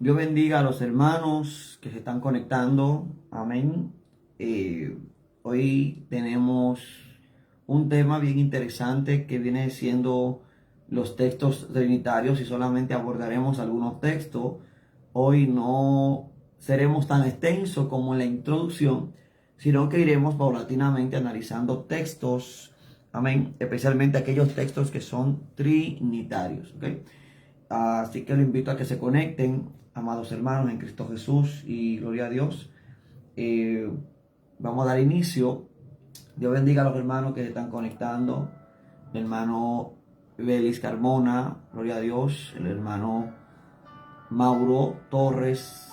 Dios bendiga a los hermanos que se están conectando. Amén. Hoy tenemos un tema bien interesante que viene siendo los textos trinitarios y solamente abordaremos algunos textos. Hoy no seremos tan extensos como en la introducción, sino que iremos paulatinamente analizando textos. Amén. Especialmente aquellos textos que son trinitarios. ¿Ok? Así que lo invito a que se conecten, amados hermanos en Cristo Jesús, y gloria a Dios. Eh, Vamos a dar inicio. Dios bendiga a los hermanos que se están conectando. El hermano Belis Carmona, gloria a Dios. El hermano Mauro Torres,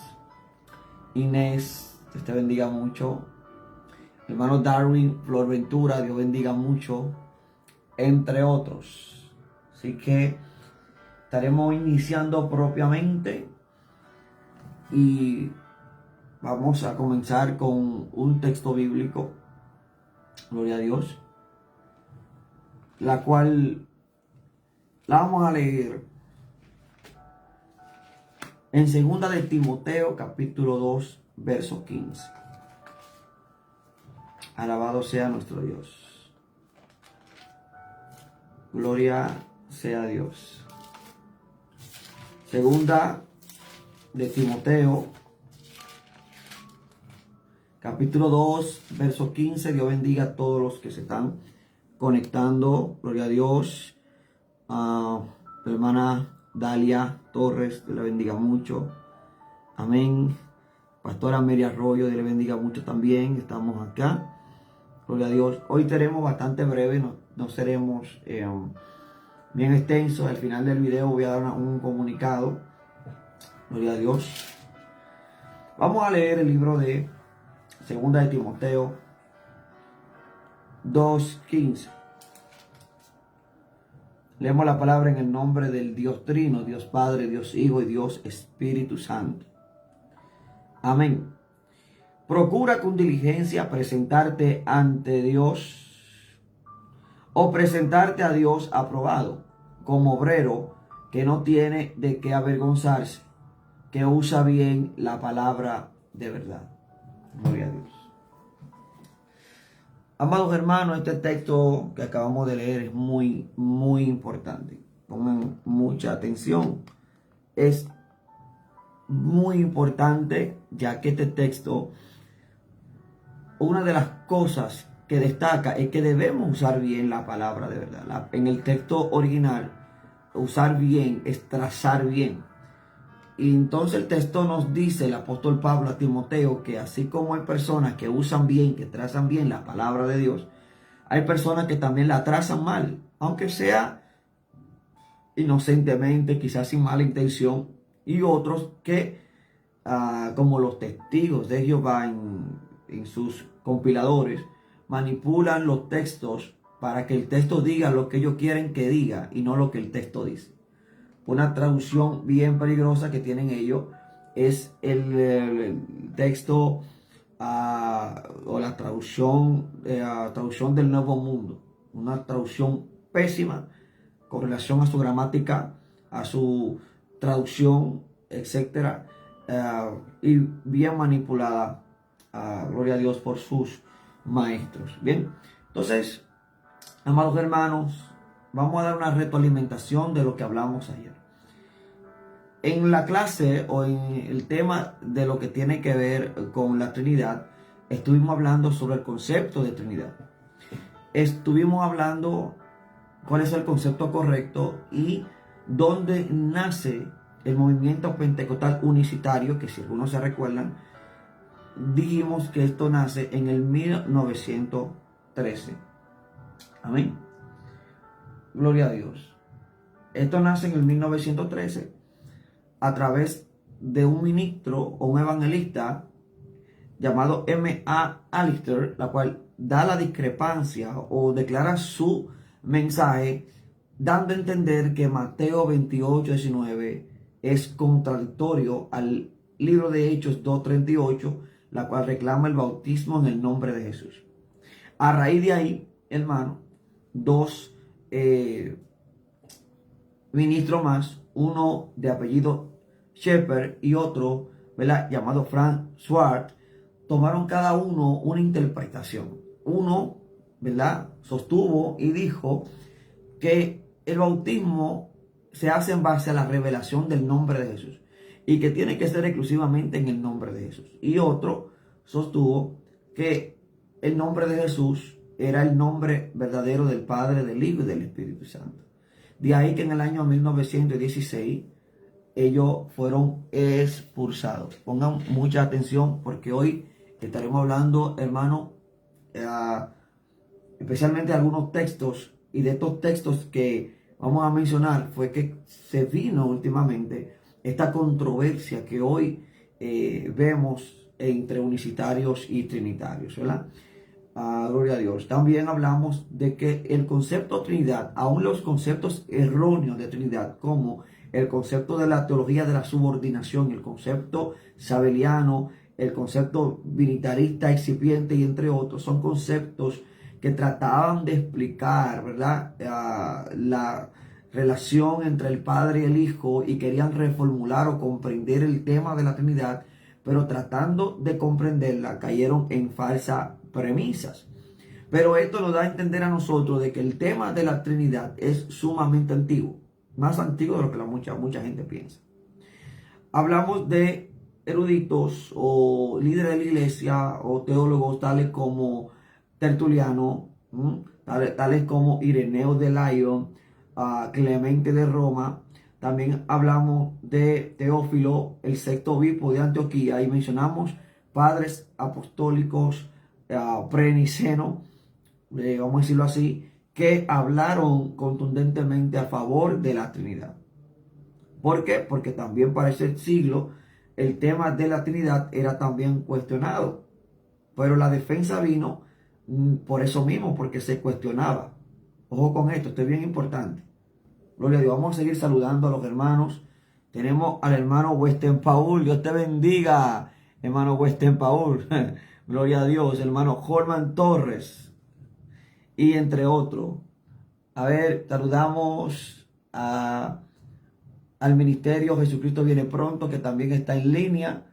Inés, Dios te bendiga mucho. El hermano Darwin Flor Ventura, Dios bendiga mucho, entre otros. Así que estaremos iniciando propiamente y vamos a comenzar con un texto bíblico, gloria a Dios, la cual la vamos a leer en 2 de Timoteo capítulo 2 verso 15. Alabado sea nuestro Dios. Gloria sea a Dios. 2 de Timoteo capítulo 2, verso 15. Dios bendiga a todos los que se están conectando. Gloria a Dios. La hermana Dalia Torres, Dios le bendiga mucho. Amén. Pastora Mary Arroyo, Dios le bendiga mucho también. Estamos acá. Gloria a Dios. Hoy tenemos bastante breve, no seremos bien extensos. Al final del video voy a dar un comunicado. Gloria a Dios. Vamos a leer el libro de 2 de Timoteo 2:15. Leemos la palabra en el nombre del Dios Trino, Dios Padre, Dios Hijo y Dios Espíritu Santo. Amén. Procura con diligencia presentarte ante Dios o presentarte a Dios aprobado, como obrero que no tiene de qué avergonzarse, que usa bien la palabra de verdad. Gloria a Dios. Amados hermanos, este texto que acabamos de leer es muy importante. Pongan mucha atención. Es muy importante, ya que este texto, una de las cosas que destaca es que debemos usar bien la palabra de verdad. En el texto original, usar bien es trazar bien. Y entonces el texto nos dice, el apóstol Pablo a Timoteo, que así como hay personas que usan bien, que trazan bien la palabra de Dios, hay personas que también la trazan mal, aunque sea inocentemente, quizás sin mala intención, y otros que, como los testigos de Jehová en sus compiladores, manipulan los textos para que el texto diga lo que ellos quieren que diga y no lo que el texto dice. Una traducción bien peligrosa que tienen ellos es el texto o la traducción del Nuevo Mundo. Una traducción pésima con relación a su gramática, a su traducción, etc. Y bien manipulada, gloria a Dios, por sus maestros. Bien, entonces, amados hermanos, vamos a dar una retroalimentación de lo que hablamos ayer. En la clase o en el tema de lo que tiene que ver con la Trinidad, estuvimos hablando sobre el concepto de Trinidad. Estuvimos hablando cuál es el concepto correcto y dónde nace el movimiento pentecostal unicitario, que si algunos se recuerdan, dijimos que esto nace en el 1913. Amén. Gloria a Dios. Esto nace en el 1913 a través de un ministro o un evangelista llamado M.A. Allister, la cual da la discrepancia o declara su mensaje dando a entender que Mateo 28:19 es contradictorio al libro de Hechos 2:38, la cual reclama el bautismo en el nombre de Jesús. A raíz de ahí, hermano, dos ministros más, uno de apellido Shepard y otro, ¿verdad?, llamado Frank Schwartz, tomaron cada uno una interpretación. Uno, ¿verdad?, sostuvo y dijo que el bautismo se hace en base a la revelación del nombre de Jesús y que tiene que ser exclusivamente en el nombre de Jesús. Y otro sostuvo que el nombre de Jesús era el nombre verdadero del Padre, del Hijo y del Espíritu Santo. De ahí que en el año 1916 ellos fueron expulsados. Pongan mucha atención porque hoy estaremos hablando, hermano, especialmente de algunos textos, y de estos textos que vamos a mencionar fue que se vino últimamente esta controversia que hoy vemos entre unicitarios y trinitarios, ¿verdad? Gloria a Dios. También hablamos de que el concepto Trinidad, aún los conceptos erróneos de Trinidad, como el concepto de la teología de la subordinación, el concepto sabeliano, el concepto vinitarista excipiente y entre otros, son conceptos que trataban de explicar, ¿verdad?, la relación entre el Padre y el Hijo, y querían reformular o comprender el tema de la Trinidad, pero tratando de comprenderla cayeron en falsas premisas. Pero esto nos da a entender a nosotros de que el tema de la Trinidad es sumamente antiguo, más antiguo de lo que mucha gente piensa. Hablamos de eruditos o líderes de la iglesia o teólogos tales como Tertuliano, tales como Ireneo de Lyon, Clemente de Roma. También hablamos de Teófilo, el sexto obispo de Antioquía, y mencionamos padres apostólicos preniceno, vamos a decirlo así, que hablaron contundentemente a favor de la Trinidad. ¿Por qué? Porque también para ese siglo el tema de la Trinidad era también cuestionado, pero la defensa vino por eso mismo, porque se cuestionaba. Ojo con esto, esto es bien importante. Gloria a Dios. Vamos a seguir saludando a los hermanos. Tenemos al hermano Weston Paul. Dios te bendiga, hermano Weston Paul. Gloria a Dios. Hermano Jorman Torres. Y entre otros. A ver, saludamos al ministerio Jesucristo Viene Pronto, que también está en línea.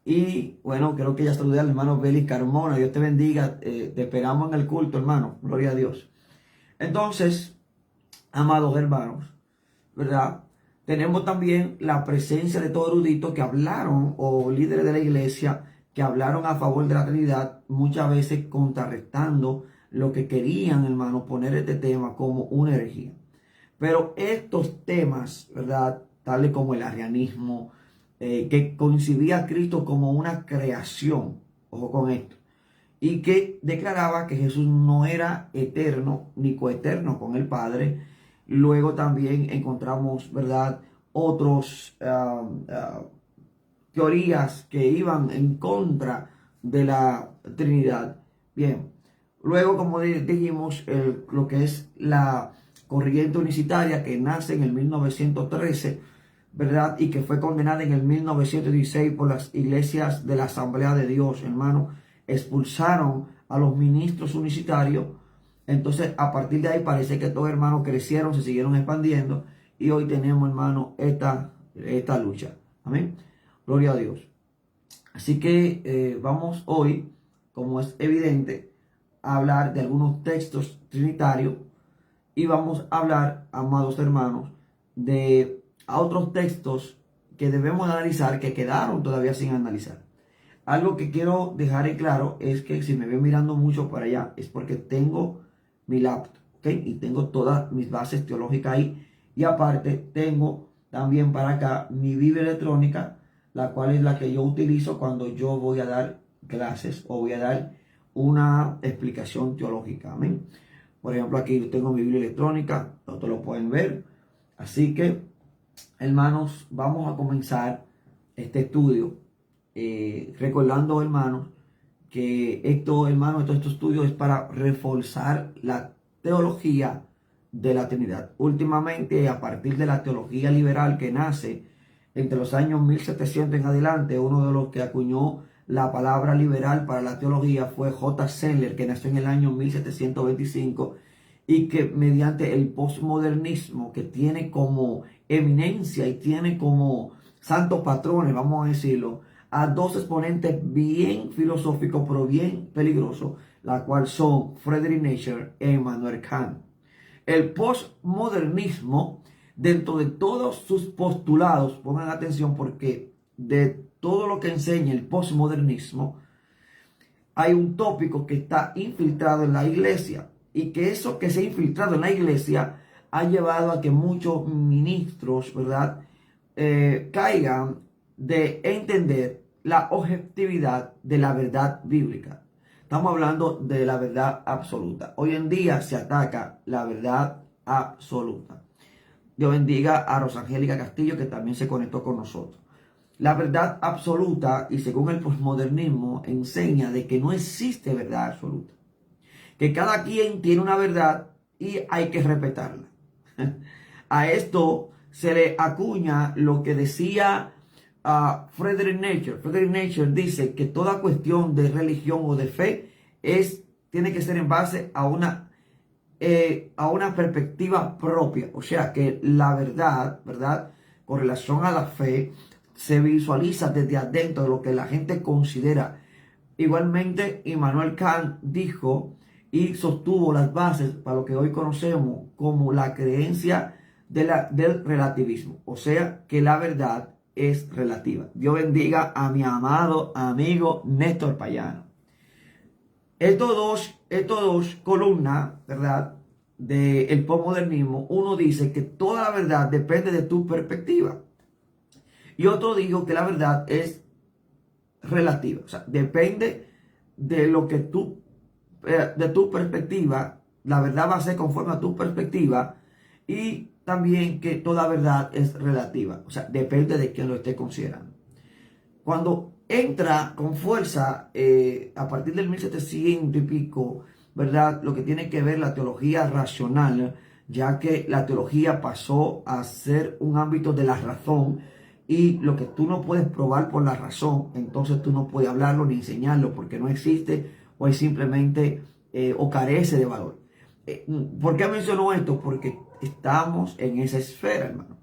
Y bueno, creo que ya saludé al hermano Beli Carmona. Dios te bendiga. Te esperamos en el culto, hermano. Gloria a Dios. Entonces, amados hermanos, ¿verdad?, tenemos también la presencia de todos eruditos que hablaron, o líderes de la iglesia que hablaron a favor de la Trinidad, muchas veces contrarrestando lo que querían, hermanos, poner este tema como una herejía. Pero estos temas, ¿verdad?, tales como el arrianismo, que concibía a Cristo como una creación, ojo con esto, y que declaraba que Jesús no era eterno ni coeterno con el Padre. Luego también encontramos, ¿verdad?, otros teorías que iban en contra de la Trinidad. Bien, luego, como dijimos, lo que es la corriente unicitaria, que nace en el 1913, ¿verdad?, y que fue condenada en el 1916 por las iglesias de la Asamblea de Dios, hermano. Expulsaron a los ministros unicitarios. Entonces, a partir de ahí parece que estos hermanos crecieron, se siguieron expandiendo, y hoy tenemos, hermano, esta lucha. Amén. Gloria a Dios. Así que vamos hoy, como es evidente, a hablar de algunos textos trinitarios, y vamos a hablar, amados hermanos, de otros textos que debemos analizar, que quedaron todavía sin analizar. Algo que quiero dejar en claro es que si me ven mirando mucho para allá, es porque tengo mi laptop, ¿ok? Y tengo todas mis bases teológicas ahí. Y aparte tengo también para acá mi Biblia electrónica, la cual es la que yo utilizo cuando yo voy a dar clases o voy a dar una explicación teológica. Amén. Por ejemplo, aquí yo tengo mi Biblia electrónica, todos lo pueden ver. Así que, hermanos, vamos a comenzar este estudio. Recordando, hermanos, que este estudio es para reforzar la teología de la Trinidad. Últimamente, a partir de la teología liberal que nace entre los años 1700 en adelante, uno de los que acuñó la palabra liberal para la teología fue J. Zeller, que nació en el año 1725, y que mediante el postmodernismo, que tiene como eminencia y tiene como santos patrones, vamos a decirlo, a dos exponentes bien filosóficos, pero bien peligrosos, la cual son Friedrich Nietzsche e Immanuel Kant. El postmodernismo, dentro de todos sus postulados, pongan atención porque de todo lo que enseña el postmodernismo, hay un tópico que está infiltrado en la iglesia y que eso que se ha infiltrado en la iglesia ha llevado a que muchos ministros, ¿verdad?, caigan de entender la objetividad de la verdad bíblica. Estamos hablando de la verdad absoluta. Hoy en día se ataca la verdad absoluta. Dios bendiga a Rosangélica Castillo, que también se conectó con nosotros. La verdad absoluta, y según el posmodernismo, enseña de que no existe verdad absoluta. Que cada quien tiene una verdad y hay que respetarla. A esto se le acuña lo que decía Friedrich Nietzsche. Friedrich Nietzsche dice que toda cuestión de religión o de fe tiene que ser en base a una perspectiva propia. O sea que la verdad, con relación a la fe, se visualiza desde adentro de lo que la gente considera. Igualmente, Immanuel Kant dijo y sostuvo las bases para lo que hoy conocemos como la creencia del relativismo. O sea, que la verdad es relativa. Dios bendiga a mi amado amigo Néstor Payano. Estos dos columnas, ¿verdad?, del postmodernismo, uno dice que toda la verdad depende de tu perspectiva. Y otro dijo que la verdad es relativa. O sea, depende de lo que de tu perspectiva. La verdad va a ser conforme a tu perspectiva. Y también que toda verdad es relativa. O sea, depende de quién lo esté considerando. Cuando entra con fuerza a partir del 1700 y pico, ¿verdad?, lo que tiene que ver la teología racional, ya que la teología pasó a ser un ámbito de la razón, y lo que tú no puedes probar por la razón, entonces tú no puedes hablarlo ni enseñarlo porque no existe o es simplemente o carece de valor. ¿Por qué menciono esto? Porque estamos en esa esfera, hermano.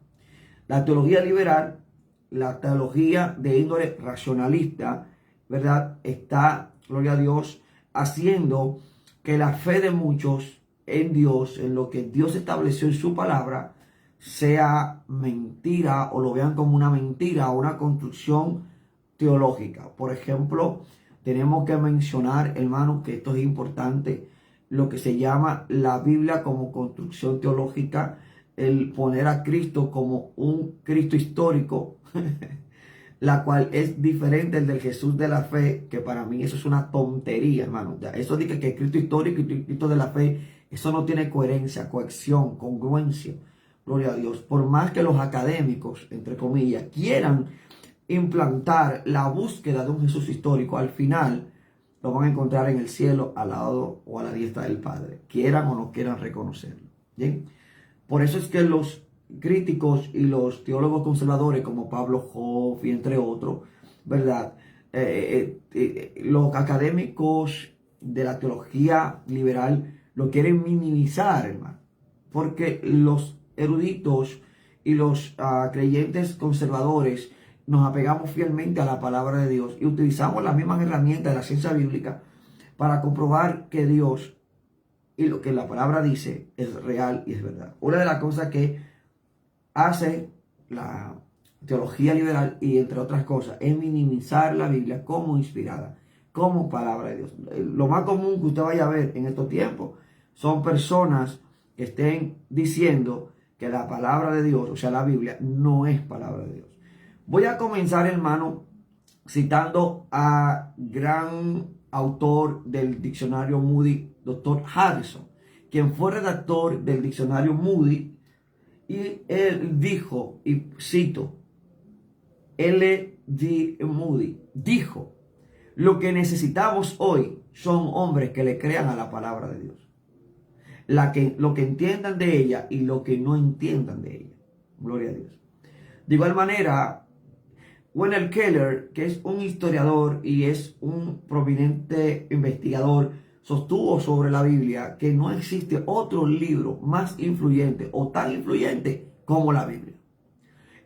La teología liberal, la teología de índole racionalista, ¿verdad?, está, gloria a Dios, haciendo que la fe de muchos en Dios, en lo que Dios estableció en su palabra, sea mentira o lo vean como una mentira o una construcción teológica. Por ejemplo, tenemos que mencionar, hermanos, que esto es importante, lo que se llama la Biblia como construcción teológica, el poner a Cristo como un Cristo histórico, la cual es diferente del Jesús de la fe, que para mí eso es una tontería, hermano. Eso dice que Cristo histórico y Cristo de la fe, eso no tiene coherencia, cohesión, congruencia. Gloria a Dios. Por más que los académicos, entre comillas, quieran implantar la búsqueda de un Jesús histórico, al final lo van a encontrar en el cielo al lado o a la diestra del Padre, quieran o no quieran reconocerlo. ¿Bien? Por eso es que los críticos y los teólogos conservadores como Pablo Hoff y entre otros, ¿verdad?, los académicos de la teología liberal lo quieren minimizar, hermano, porque los eruditos y los creyentes conservadores nos apegamos fielmente a la palabra de Dios y utilizamos las mismas herramientas de la ciencia bíblica para comprobar que Dios y lo que la palabra dice es real y es verdad. Una de las cosas que hace la teología liberal, y entre otras cosas, es minimizar la Biblia como inspirada, como palabra de Dios. Lo más común que usted vaya a ver en estos tiempos son personas que estén diciendo que la palabra de Dios, o sea, la Biblia, no es palabra de Dios. Voy a comenzar, hermano, citando a gran autor del diccionario Moody, Dr. Harrison, quien fue redactor del diccionario Moody, y él dijo, y cito, L.G. Moody dijo: lo que necesitamos hoy son hombres que le crean a la palabra de Dios. Lo que entiendan de ella y lo que no entiendan de ella. Gloria a Dios. De igual manera, Wendell Keller, que es un historiador y es un prominente investigador, sostuvo sobre la Biblia que no existe otro libro más influyente o tan influyente como la Biblia.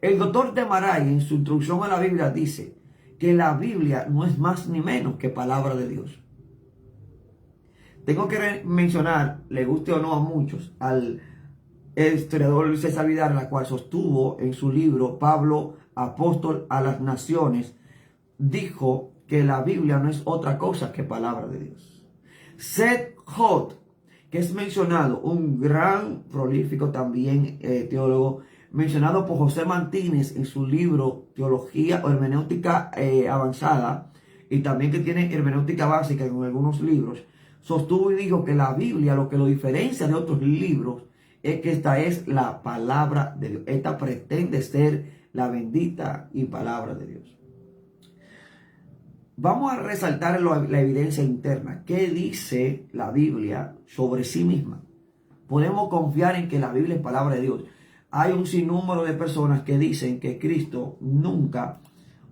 El doctor Demaray, en su introducción a la Biblia, dice que la Biblia no es más ni menos que palabra de Dios. Tengo que mencionar, le guste o no a muchos, al historiador César Vidal, la cual sostuvo en su libro Pablo, apóstol a las naciones, dijo que la Biblia no es otra cosa que palabra de Dios. Seth Holt, que es mencionado, un gran prolífico también teólogo, mencionado por José Martínez en su libro Teología o Hermenéutica Avanzada, y también que tiene Hermenéutica Básica en algunos libros, sostuvo y dijo que la Biblia lo que lo diferencia de otros libros es que esta es la palabra de Dios. Esta pretende ser la bendita y palabra de Dios. Vamos a resaltar la evidencia interna. ¿Qué dice la Biblia sobre sí misma? Podemos confiar en que la Biblia es palabra de Dios. Hay un sinnúmero de personas que dicen que Cristo nunca,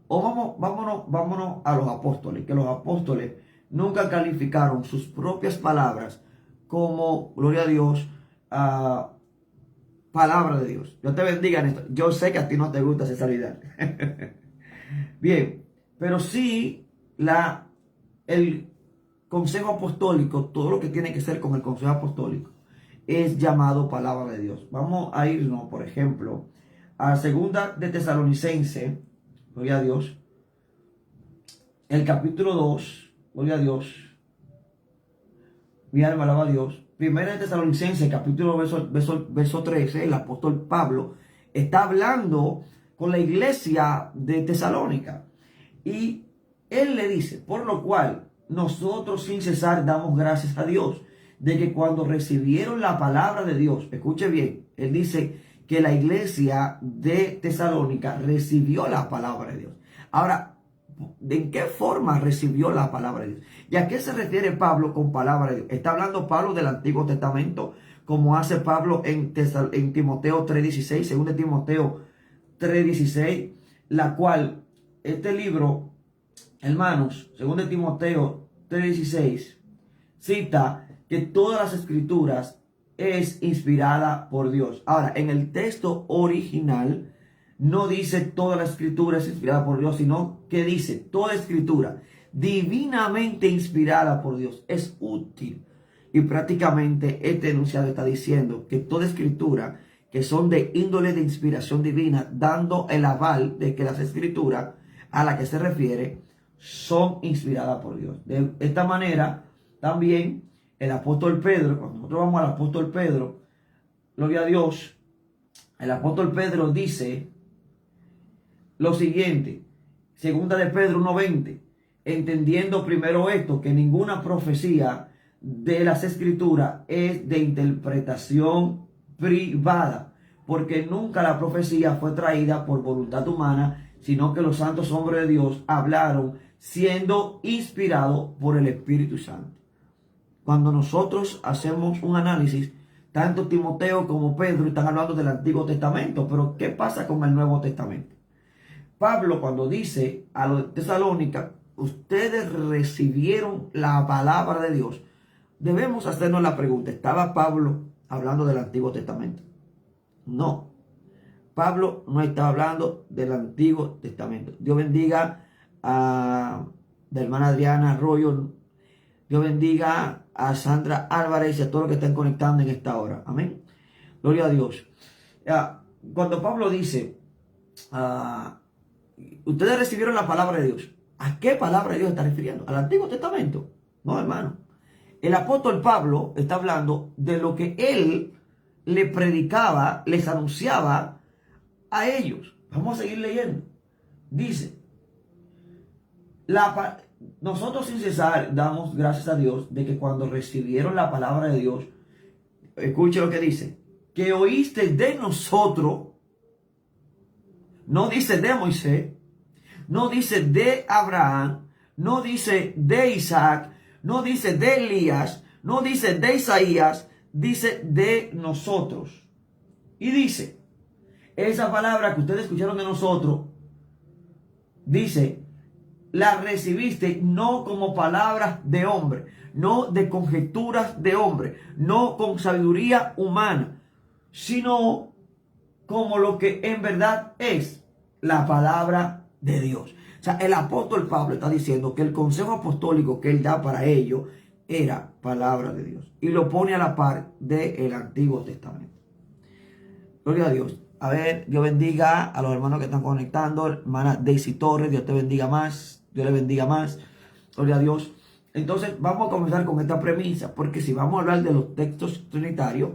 o vámonos a los apóstoles, que los apóstoles nunca calificaron sus propias palabras como, gloria a Dios, palabra de Dios. Dios te bendiga en esto. Yo sé que a ti no te gusta César Vidal. Bien, pero sí el consejo apostólico, todo lo que tiene que ser con el consejo apostólico, es llamado palabra de Dios. Vamos a irnos, por ejemplo, a segunda de Tesalonicense, gloria a Dios, el capítulo 2, gloria a Dios, mi alma alaba a Dios. Primera de Tesalonicense, capítulo verso 13, el apóstol Pablo está hablando con la iglesia de Tesalónica. Y él le dice, por lo cual nosotros sin cesar damos gracias a Dios, de que cuando recibieron la palabra de Dios, escuche bien, él dice que la iglesia de Tesalónica recibió la palabra de Dios. Ahora, ¿en qué forma recibió la palabra de Dios? ¿Y a qué se refiere Pablo con palabra de Dios? Está hablando Pablo del Antiguo Testamento, como hace Pablo en Timoteo 3:16, 2 Timoteo 3:16, la cual, este libro, hermanos, 2 Timoteo 3:16, cita que todas las escrituras es inspirada por Dios. Ahora, en el texto original no dice toda la escritura es inspirada por Dios, sino que dice toda escritura divinamente inspirada por Dios es útil. Y prácticamente este enunciado está diciendo que toda escritura que son de índole de inspiración divina, dando el aval de que las escrituras a las que se refiere son inspiradas por Dios. De esta manera, también el apóstol Pedro, cuando nosotros vamos al apóstol Pedro, gloria a Dios, el apóstol Pedro dice lo siguiente, segunda de Pedro 1:20, entendiendo primero esto, que ninguna profecía de las escrituras es de interpretación privada, porque nunca la profecía fue traída por voluntad humana, sino que los santos hombres de Dios hablaron siendo inspirados por el Espíritu Santo. Cuando nosotros hacemos un análisis, tanto Timoteo como Pedro están hablando del Antiguo Testamento, pero ¿qué pasa con el Nuevo Testamento? Pablo, cuando dice a los de Tesalónica, ustedes recibieron la palabra de Dios, debemos hacernos la pregunta, ¿estaba Pablo hablando del Antiguo Testamento? No, Pablo no está hablando del Antiguo Testamento. Dios bendiga a la hermana Adriana Arroyo, Dios bendiga a Sandra Álvarez y a todos los que están conectando en esta hora. Amén. Gloria a Dios. Cuando Pablo dice, ustedes recibieron la palabra de Dios, ¿a qué palabra de Dios está refiriendo? ¿Al Antiguo Testamento? No, hermano. El apóstol Pablo está hablando de lo que él le predicaba, les anunciaba a ellos. Vamos a seguir leyendo. Dice, nosotros sin cesar damos gracias a Dios de que cuando recibieron la palabra de Dios, escuche lo que dice, que oíste de nosotros, no dice de Moisés, no dice de Abraham, no dice de Isaac, no dice de Elías, no dice de Isaías, dice de nosotros. Y dice, esa palabra que ustedes escucharon de nosotros, dice, la recibiste no como palabras de hombre, no de conjeturas de hombre, no con sabiduría humana, sino como lo que en verdad es la palabra de Dios. O sea, el apóstol Pablo está diciendo que el consejo apostólico que él da para ellos era palabra de Dios. Y lo pone a la par del Antiguo Testamento. Gloria a Dios. A ver, Dios bendiga a los hermanos que están conectando. Hermana Daisy Torres, Dios te bendiga más. Dios le bendiga más. Gloria a Dios. Entonces, vamos a comenzar con esta premisa, porque si vamos a hablar de los textos trinitarios,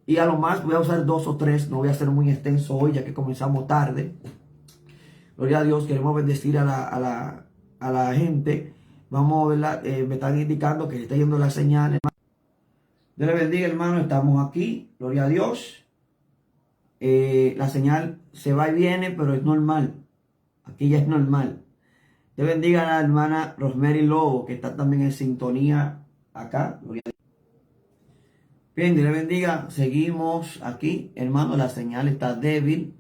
y a lo más voy a usar 2 o 3, no voy a ser muy extenso hoy, ya que comenzamos tarde. Gloria a Dios, queremos bendecir a la gente. Vamos a verla, me están indicando que está yendo la señal. Dios le bendiga, hermano, estamos aquí. Gloria a Dios. La señal se va y viene, pero es normal. Aquí ya es normal. Dios bendiga a la hermana Rosemary Lobo, que está también en sintonía acá. Gloria a Dios. Bien, Dios le bendiga. Seguimos aquí, hermano. La señal está débil.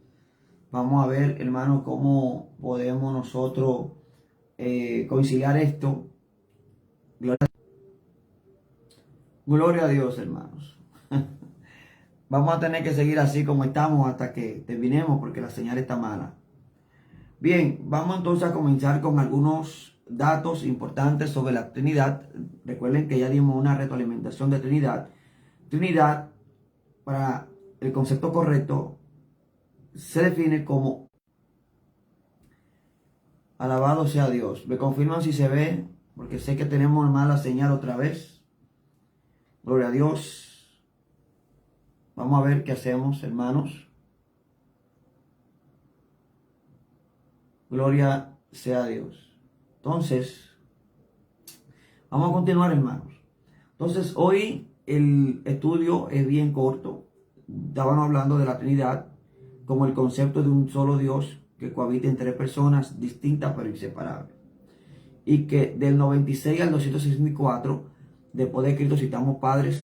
Vamos a ver, hermano, cómo podemos nosotros conciliar esto. Gloria a Dios, hermanos. Vamos a tener que seguir así como estamos hasta que terminemos porque la señal está mala. Bien, vamos entonces a comenzar con algunos datos importantes sobre la Trinidad. Recuerden que ya dimos una retroalimentación de Trinidad. Trinidad, para el concepto correcto, se define como alabado sea Dios. Me confirman si se ve, porque sé que tenemos mala señal otra vez. Gloria a Dios. Vamos a ver qué hacemos, hermanos. Gloria sea a Dios. Entonces, vamos a continuar, hermanos. Entonces, hoy el estudio es bien corto. Estábamos hablando de la Trinidad como el concepto de un solo Dios que cohabita en 3 personas distintas pero inseparables. Y que del 96 al 264, después de Cristo, citamos padres.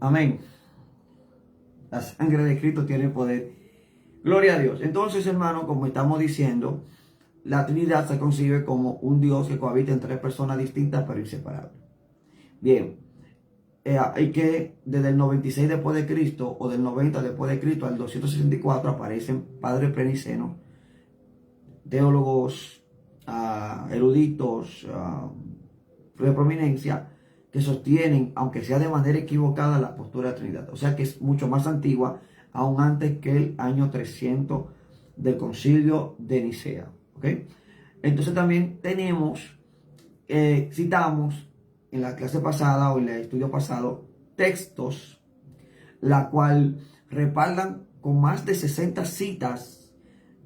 Amén. La sangre de Cristo tiene poder. Gloria a Dios. Entonces, hermano, como estamos diciendo, la Trinidad se concibe como un Dios que cohabita en 3 personas distintas pero inseparables. Bien, hay que desde el 96 después de Cristo o del 90 después de Cristo al 264 aparecen padres prenicenos, teólogos, eruditos de prominencia, que sostienen, aunque sea de manera equivocada, la postura de la Trinidad. O sea que es mucho más antigua, aún antes que el año 300 del concilio de Nicea. ¿Okay? Entonces también tenemos, citamos en la clase pasada o en el estudio pasado, textos, la cual respaldan con más de 60 citas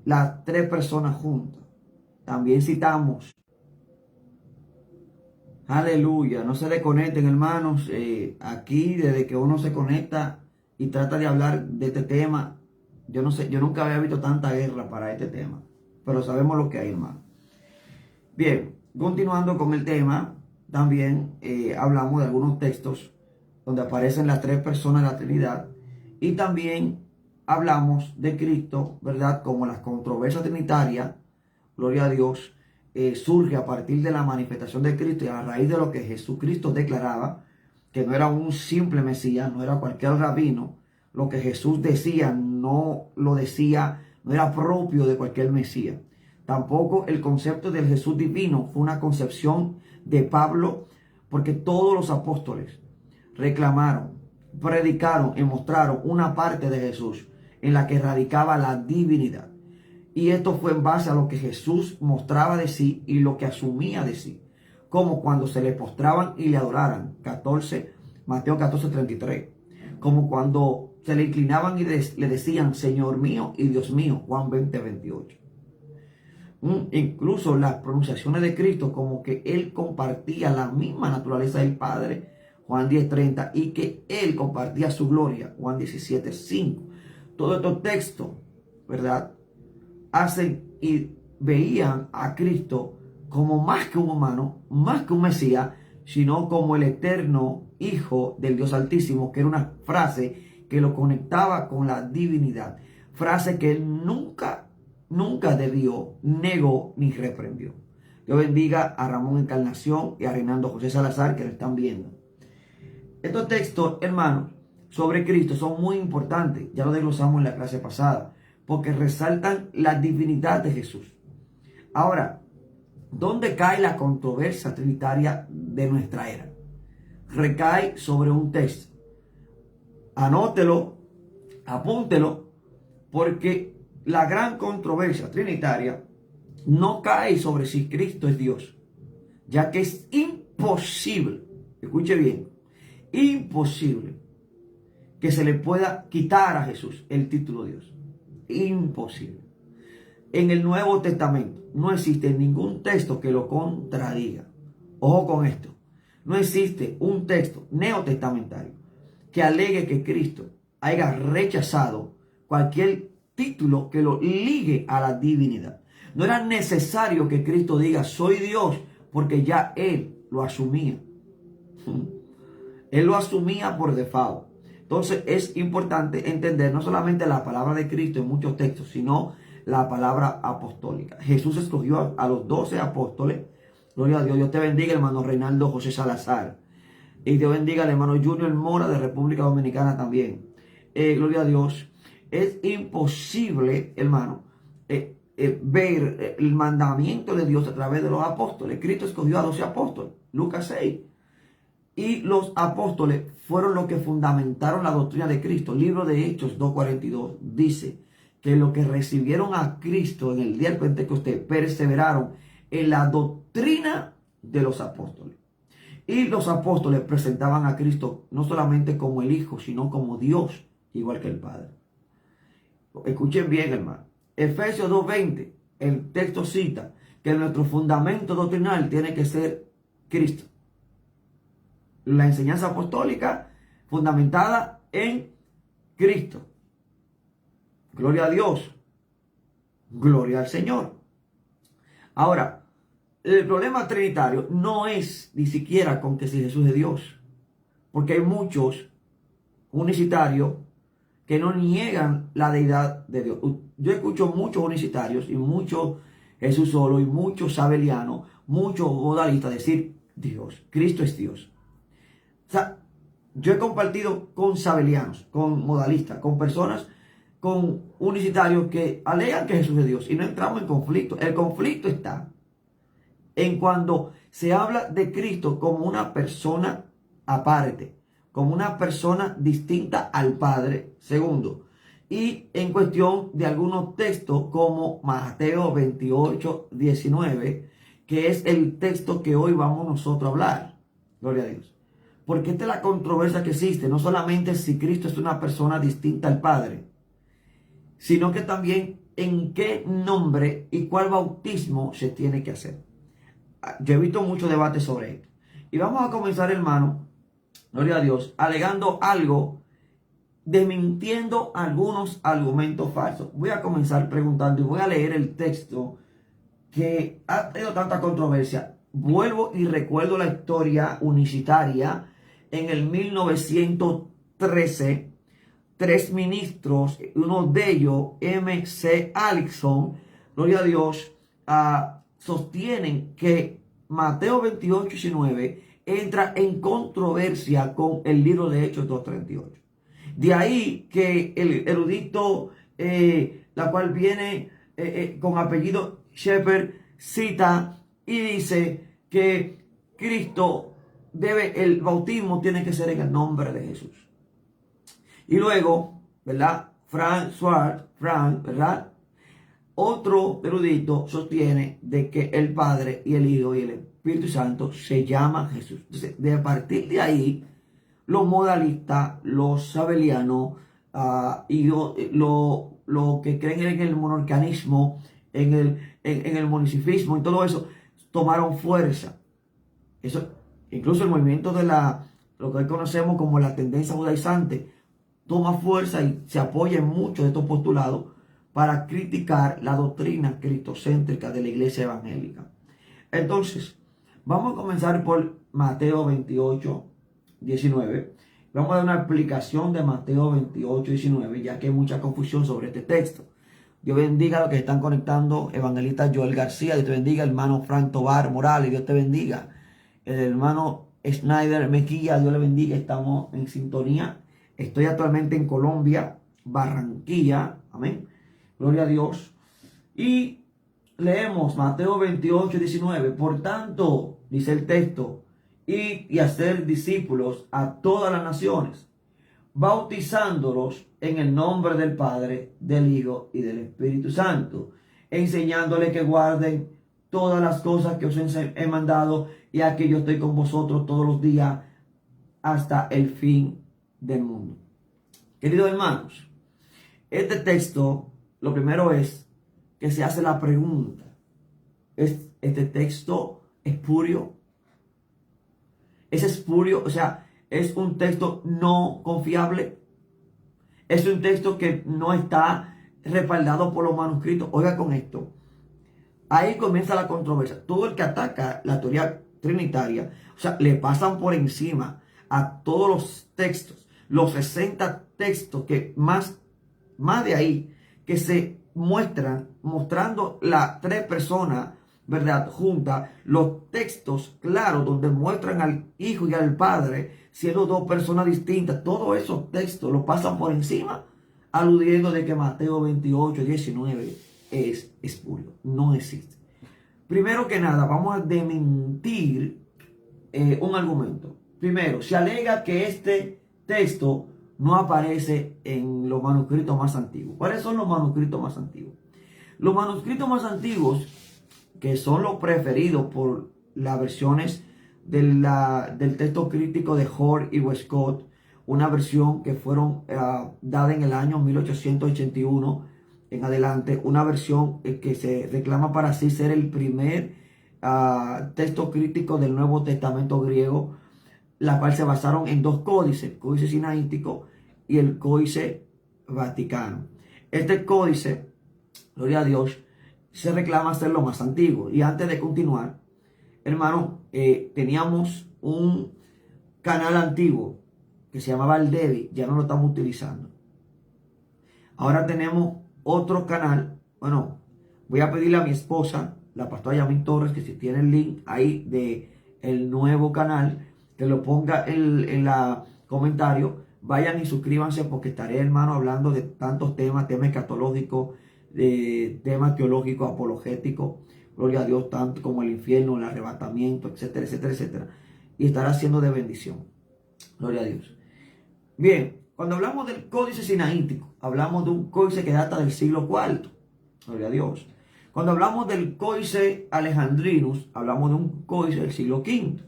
las 3 personas juntas. También citamos. Aleluya, no se desconecten, hermanos. Aquí, desde que uno se conecta y trata de hablar de este tema, yo no sé, yo nunca había visto tanta guerra para este tema, pero sabemos lo que hay, hermano. Bien, continuando con el tema, también hablamos de algunos textos donde aparecen las 3 personas de la Trinidad y también hablamos de Cristo, ¿verdad? Como las controversias trinitarias, gloria a Dios, surge a partir de la manifestación de Cristo y a raíz de lo que Jesucristo declaraba, que no era un simple Mesías, no era cualquier rabino. Lo que Jesús decía no lo decía, no era propio de cualquier Mesías. Tampoco el concepto del Jesús divino fue una concepción de Pablo, porque todos los apóstoles reclamaron, predicaron y mostraron una parte de Jesús en la que radicaba la divinidad. Y esto fue en base a lo que Jesús mostraba de sí y lo que asumía de sí. Como cuando se le postraban y le adoraran. Mateo 14:33. Como cuando se le inclinaban y le decían, Señor mío y Dios mío. Juan 20:28. Incluso las pronunciaciones de Cristo, como que Él compartía la misma naturaleza del Padre. Juan 10:30. Y que Él compartía su gloria. Juan 17:5. Todos estos textos, ¿verdad?, hacen y veían a Cristo como más que un humano, más que un Mesías, sino como el eterno Hijo del Dios Altísimo, que era una frase que lo conectaba con la divinidad. Frase que él nunca nunca desvió, negó ni reprendió. Dios bendiga a Ramón Encarnación y a Reinaldo José Salazar que lo están viendo. Estos textos, hermanos, sobre Cristo son muy importantes. Ya lo desglosamos en la clase pasada, porque resaltan la divinidad de Jesús. Ahora, ¿dónde cae la controversia trinitaria de nuestra era? Recae sobre un texto. Anótelo, apúntelo, porque la gran controversia trinitaria no cae sobre si Cristo es Dios, ya que es imposible, escuche bien, imposible que se le pueda quitar a Jesús el título de Dios. Imposible. En el Nuevo Testamento no existe ningún texto que lo contradiga. Ojo con esto. No existe un texto neotestamentario que alegue que Cristo haya rechazado cualquier título que lo ligue a la divinidad. No era necesario que Cristo diga soy Dios, porque ya Él lo asumía. Él lo asumía por default. Entonces es importante entender no solamente la palabra de Cristo en muchos textos, sino la palabra apostólica. Jesús escogió a los 12 apóstoles. Gloria a Dios. Dios te bendiga, hermano Reinaldo José Salazar. Y Dios bendiga al hermano Junior Mora de República Dominicana también. Gloria a Dios. Es imposible, hermano, ver el mandamiento de Dios a través de los apóstoles. Cristo escogió a 12 apóstoles. Lucas 6. Y los apóstoles fueron los que fundamentaron la doctrina de Cristo. El libro de Hechos 2:42 dice que los que recibieron a Cristo en el día del Pentecostés perseveraron en la doctrina de los apóstoles. Y los apóstoles presentaban a Cristo no solamente como el Hijo, sino como Dios, igual que el Padre. Escuchen bien, hermano. Efesios 2:20, el texto cita que nuestro fundamento doctrinal tiene que ser Cristo. La enseñanza apostólica fundamentada en Cristo. Gloria a Dios. Gloria al Señor. Ahora, el problema trinitario no es ni siquiera con que si Jesús es Dios. Porque hay muchos unicitarios que no niegan la deidad de Dios. Yo escucho muchos unicitarios y muchos Jesús solo y muchos sabelianos, muchos modalistas decir Dios, Cristo es Dios. O sea, yo he compartido con sabelianos, con modalistas, con personas, con unicitarios que alegan que Jesús es Dios y no entramos en conflicto. El conflicto está en cuando se habla de Cristo como una persona aparte, como una persona distinta al Padre, segundo, y en cuestión de algunos textos como Mateo 28:19, que es el texto que hoy vamos nosotros a hablar. Gloria a Dios. Porque esta es la controversia que existe, no solamente si Cristo es una persona distinta al Padre, sino que también en qué nombre y cuál bautismo se tiene que hacer. Yo he visto mucho debate sobre esto. Y vamos a comenzar, hermano, gloria a Dios, alegando algo, desmintiendo algunos argumentos falsos. Voy a comenzar preguntando y voy a leer el texto que ha tenido tanta controversia. Vuelvo y recuerdo la historia unicitaria. En el 1913, 3 ministros, uno de ellos, M.C. Allison, gloria a Dios, sostienen que Mateo 28:19 entra en controversia con el libro de Hechos 2:38. De ahí que el erudito, la cual viene con apellido Shepherd, cita y dice que Cristo el bautismo tiene que ser en el nombre de Jesús. Y luego, ¿verdad? Frank Schwartz, ¿verdad? Otro erudito sostiene de que el Padre y el Hijo y el Espíritu Santo se llaman Jesús. Entonces, a partir de ahí, los modalistas, los sabelianos y lo que creen en el monarcanismo, en el monisifismo y todo eso, tomaron fuerza. Eso, incluso el movimiento de lo que hoy conocemos como la tendencia judaizante, toma fuerza y se apoya en muchos de estos postulados para criticar la doctrina cristocéntrica de la iglesia evangélica. Entonces, vamos a comenzar por Mateo 28:19. Vamos a dar una explicación de Mateo 28:19, ya que hay mucha confusión sobre este texto, Dios bendiga a los que están conectando. Evangelista Joel García, Dios te bendiga. Hermano Frank Tobar Morales, Dios te bendiga. El hermano Schneider Mequilla, Dios le bendiga. Estamos en sintonía. Estoy actualmente en Colombia, Barranquilla. Amén. Gloria a Dios. Y leemos Mateo 28, 19. Por tanto, dice el texto, id y hacer discípulos a todas las naciones, bautizándolos en el nombre del Padre, del Hijo y del Espíritu Santo, enseñándoles que guarden todas las cosas que os he mandado, y aquí yo estoy con vosotros todos los días hasta el fin del mundo. Queridos hermanos, este texto, lo primero es que se hace la pregunta: ¿es este texto espurio? ¿Es espurio? O sea, ¿es un texto no confiable? ¿Es un texto que no está respaldado por los manuscritos? Oiga con esto. Ahí comienza la controversia. Todo el que ataca la teoría trinitaria, o sea, le pasan por encima a todos los textos, los 60 textos que más de ahí, que se muestran, mostrando las tres personas, ¿verdad?, juntas, los textos claros donde muestran al Hijo y al Padre siendo dos personas distintas. Todos esos textos los pasan por encima, aludiendo de que Mateo 28, 19 es espurio, no existe. Primero que nada, vamos a desmentir un argumento. Primero, se alega que este texto no aparece en los manuscritos más antiguos. ¿Cuáles son los manuscritos más antiguos? Los manuscritos más antiguos, que son los preferidos por las versiones del texto crítico de Hort y Westcott, una versión que fueron dada en el año 1881 en adelante, una versión que se reclama para sí ser el primer texto crítico del Nuevo Testamento griego, la cual se basaron en dos códices, el Códice Sinaítico y el Códice Vaticano. Este códice, gloria a Dios, se reclama ser lo más antiguo. Y antes de continuar, hermano, teníamos un canal antiguo que se llamaba el Devi, ya no lo estamos utilizando. Ahora tenemos otro canal. Bueno, voy a pedirle a mi esposa, la pastora Yamín Torres, que si tiene el link ahí de el nuevo canal, que lo ponga en la comentario. Vayan y suscríbanse, porque estaré, hermano, hablando de tantos temas escatológicos, de temas teológicos, apologéticos, gloria a Dios, tanto como el infierno, el arrebatamiento, etcétera, etcétera, etcétera. Y estará siendo de bendición. Gloria a Dios. Bien, cuando hablamos del Códice Sinaítico, hablamos de un códice que data del siglo IV. Gloria a Dios. Cuando hablamos del Códice Alejandrinus, hablamos de un códice del siglo V.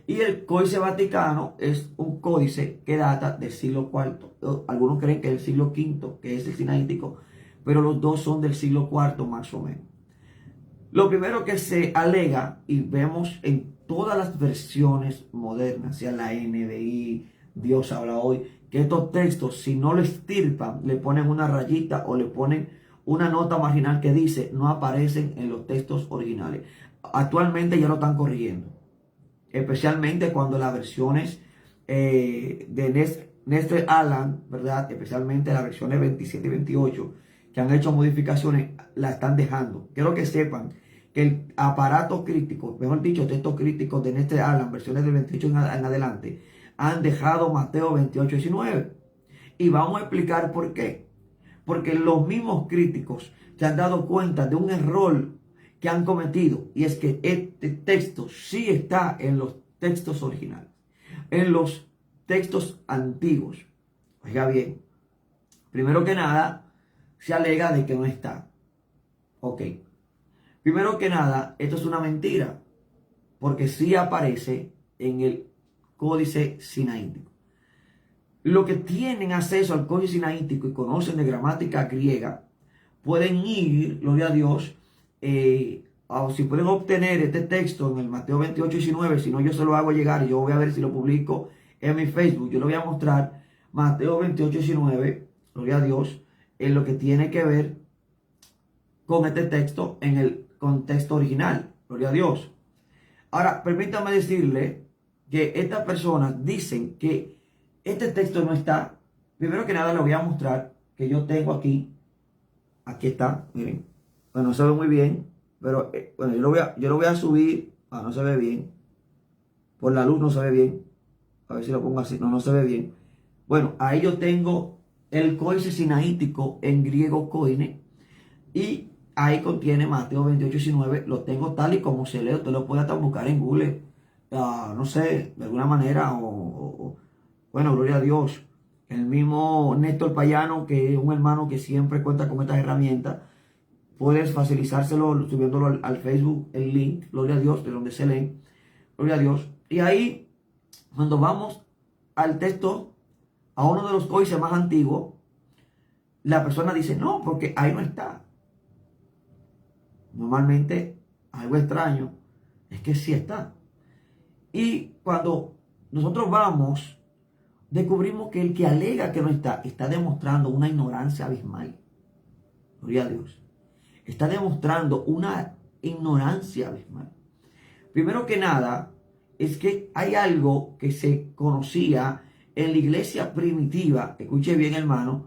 Y el Códice Vaticano es un códice que data del siglo IV. Algunos creen que es el siglo V, que es el Sinaítico, pero los dos son del siglo IV más o menos. Lo primero que se alega, y vemos en todas las versiones modernas, sea la NBI, Dios habla hoy, que estos textos, si no lo estirpan, le ponen una rayita o le ponen una nota marginal que dice no aparecen en los textos originales. Actualmente ya lo están corrigiendo, especialmente cuando las versiones de Nestor Aland, ¿verdad?, especialmente las versiones 27 y 28, que han hecho modificaciones, la están dejando. Quiero que sepan que el aparato crítico, mejor dicho, textos críticos de Nestor Aland, versiones del 28 en adelante, han dejado Mateo 28, 19. Y vamos a explicar por qué. Porque los mismos críticos se han dado cuenta de un error que han cometido, y es que este texto sí está en los textos originales, en los textos antiguos. Oiga bien, primero que nada, se alega de que no está. Ok. Primero que nada, esto es una mentira, porque sí aparece en el Códice Sinaítico. Los que tienen acceso al Códice Sinaítico y conocen de gramática griega, pueden ir, gloria a Dios, o si pueden obtener este texto en el Mateo 28, 19, si no yo se lo hago llegar y yo voy a ver si lo publico en mi Facebook. Yo lo voy a mostrar, Mateo 28, 19, gloria a Dios, en lo que tiene que ver con este texto en el contexto original, gloria a Dios. Ahora, permítame decirle que estas personas dicen que este texto no está. Primero que nada, le voy a mostrar que yo tengo aquí Aquí está, miren. Bueno, no se ve muy bien, pero bueno, yo lo voy a subir. Ah, no se ve bien. Por la luz no se ve bien. A ver si lo pongo así. No, no se ve bien. Bueno, ahí yo tengo el códice sinaítico en griego koine. Y ahí contiene Mateo 28:19. Lo tengo tal y como se lee. Usted lo puede hasta buscar en Google. No sé, de alguna manera. Bueno, gloria a Dios. El mismo Néstor Payano, que es un hermano que siempre cuenta con estas herramientas. Puedes facilitárselo subiéndolo al Facebook, el link, gloria a Dios, de donde se lee. Gloria a Dios. Y ahí, cuando vamos al texto, a uno de los códices más antiguos, la persona dice, no, porque ahí no está. Normalmente, algo extraño es que sí está. Y cuando nosotros vamos, descubrimos que el que alega que no está demostrando una ignorancia abismal. Gloria a Dios. Está demostrando una ignorancia abismal. Primero que nada, es que hay algo que se conocía en la iglesia primitiva, escuche bien hermano,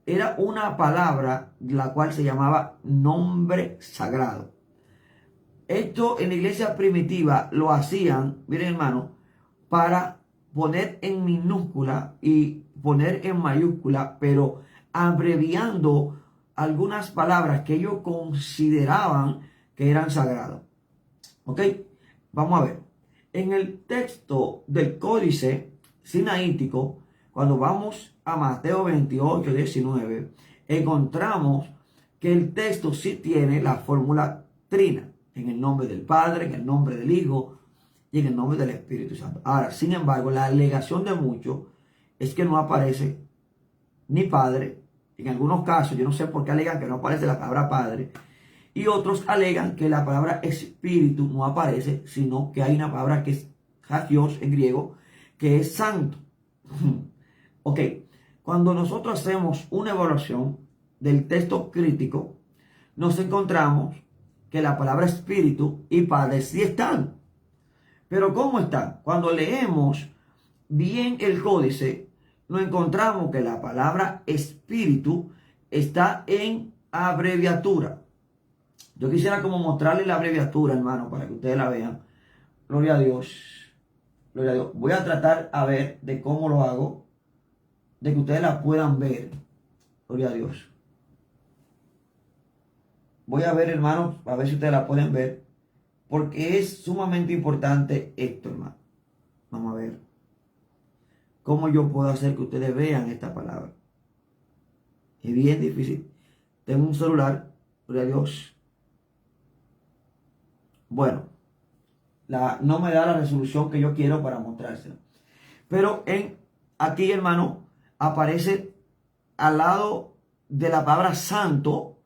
era una palabra la cual se llamaba nombre sagrado. Esto en la iglesia primitiva lo hacían, miren hermano, para poner en minúscula y poner en mayúscula, pero abreviando algunas palabras que ellos consideraban que eran sagradas. ¿Ok? Vamos a ver. En el texto del códice sinaítico, cuando vamos a Mateo 28:19, encontramos que el texto sí tiene la fórmula trina, en el nombre del Padre, en el nombre del Hijo y en el nombre del Espíritu Santo. Ahora, sin embargo, la alegación de muchos es que no aparece ni Padre. En algunos casos, yo no sé por qué alegan que no aparece la palabra Padre. Y otros alegan que la palabra espíritu no aparece, sino que hay una palabra que es hagios en griego, que es santo. Ok, cuando nosotros hacemos una evaluación del texto crítico, nos encontramos que la palabra espíritu y padre sí están. Pero ¿cómo están? Cuando leemos bien el códice, nos encontramos que la palabra espíritu está en abreviatura. Yo quisiera como mostrarles la abreviatura, hermano, para que ustedes la vean. Gloria a Dios. Gloria a Dios. Voy a tratar a ver de cómo lo hago, de que ustedes la puedan ver. Gloria a Dios. Voy a ver, hermano, a ver si ustedes la pueden ver, porque es sumamente importante esto, hermano. Vamos a ver cómo yo puedo hacer que ustedes vean esta palabra. Es bien difícil. Tengo un celular, gloria a Dios. Bueno, no me da la resolución que yo quiero para mostrársela. Pero aquí, hermano, aparece al lado de la palabra santo,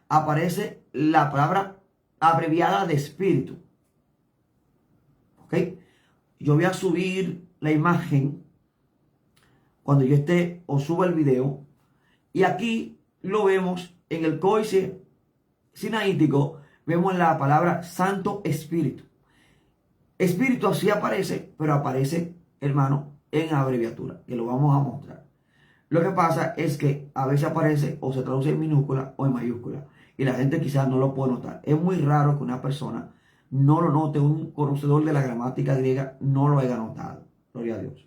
aparece la palabra abreviada de espíritu. ¿Ok? Yo voy a subir la imagen cuando yo esté o suba el video. Y aquí lo vemos en el códice sinaítico, vemos la palabra Santo Espíritu. Espíritu así aparece, pero aparece, hermano, en abreviatura, que lo vamos a mostrar. Lo que pasa es que a veces aparece o se traduce en minúscula o en mayúscula. Y la gente quizás no lo puede notar. Es muy raro que una persona no lo note, un conocedor de la gramática griega no lo haya notado. Gloria a Dios.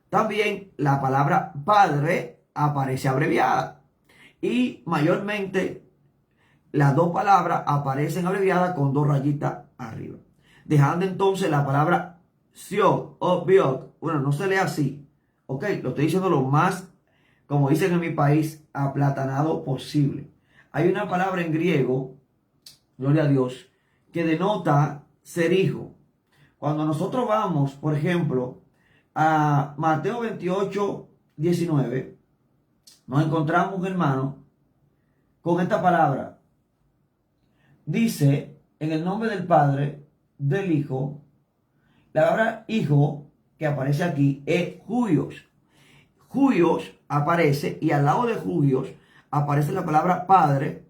También la palabra padre aparece abreviada. Y mayormente las dos palabras aparecen abreviadas con dos rayitas arriba. Dejando entonces la palabra siog o biog. Bueno, no se lee así. Ok, lo estoy diciendo lo más, como dicen en mi país, aplatanado posible. Hay una palabra en griego, gloria a Dios, que denota ser hijo. Cuando nosotros vamos, por ejemplo, a Mateo 28:19, nos encontramos, hermano, con esta palabra. Dice, en el nombre del Padre, del Hijo, la palabra hijo que aparece aquí es Huios. Huios aparece y al lado de Huios aparece la palabra padre,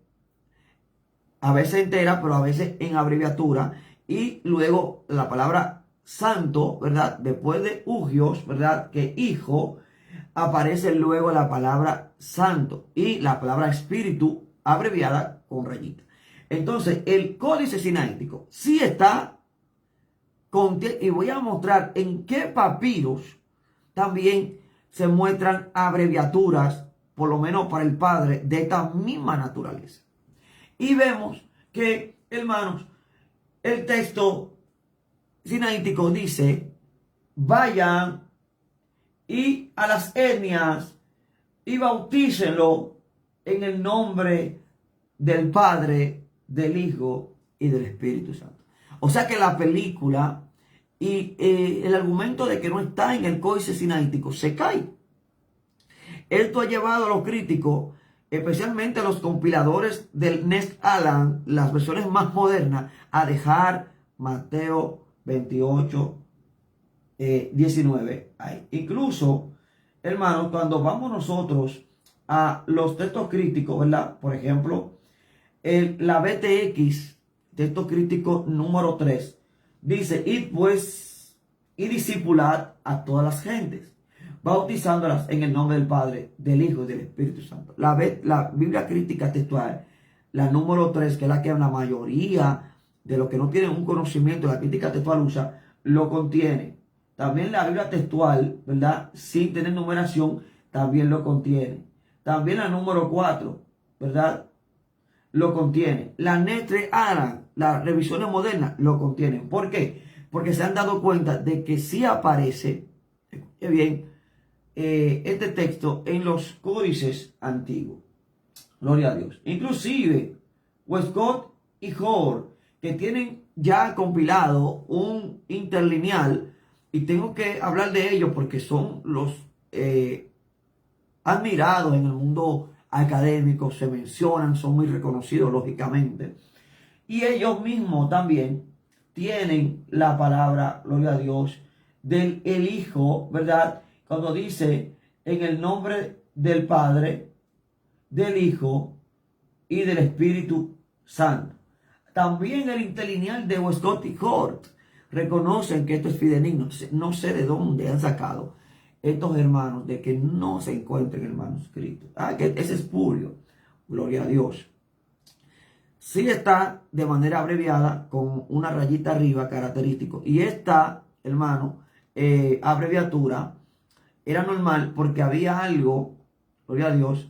a veces entera, pero a veces en abreviatura, y luego la palabra santo, ¿verdad? Después de Huios, ¿verdad? Que hijo, aparece luego la palabra santo y la palabra espíritu abreviada con rayita. Entonces, el códice sinaítico sí está, y voy a mostrar en qué papiros también se muestran abreviaturas, por lo menos para el Padre, de esta misma naturaleza. Y vemos que, hermanos, el texto sinaítico dice: vayan y a las etnias y bautícenlo en el nombre del Padre, del Hijo y del Espíritu Santo. O sea que la película y el argumento de que no está en el códice sinaítico se cae. Esto ha llevado a los críticos, especialmente a los compiladores del Nest Aland, las versiones más modernas, a dejar Mateo 28, 19 ahí. Incluso, hermanos, cuando vamos nosotros a los textos críticos, ¿verdad? Por ejemplo, la BTX, texto crítico número 3, dice: id pues y discipulad a todas las gentes, bautizándolas en el nombre del Padre, del Hijo y del Espíritu Santo. La Biblia crítica textual, la número 3, que es la que la mayoría de los que no tienen un conocimiento de la crítica textual usa, lo contiene. También la Biblia textual, ¿verdad?, sin tener numeración, también lo contiene. También la número 4, ¿verdad?, lo contiene. La Nestle Aland, las revisiones modernas, lo contienen. ¿Por qué? Porque se han dado cuenta de que sí aparece, escuche bien, este texto en los códices antiguos. Gloria a Dios. Inclusive, Westcott y Hoare, que tienen ya compilado un interlineal, y tengo que hablar de ellos porque son los admirados en el mundo académico, se mencionan, son muy reconocidos lógicamente. Y ellos mismos también tienen la palabra, gloria a Dios, del el Hijo, ¿verdad? Cuando dice: en el nombre del Padre, del Hijo y del Espíritu Santo. También el interlineal de Westcott y Hoare reconocen que esto es fidedigno. No sé de dónde han sacado estos hermanos de que no se encuentra en el manuscrito. Que es espurio. Gloria a Dios. Sí está de manera abreviada con una rayita arriba característico. Y esta, hermano, abreviatura era normal porque había algo, gloria a Dios,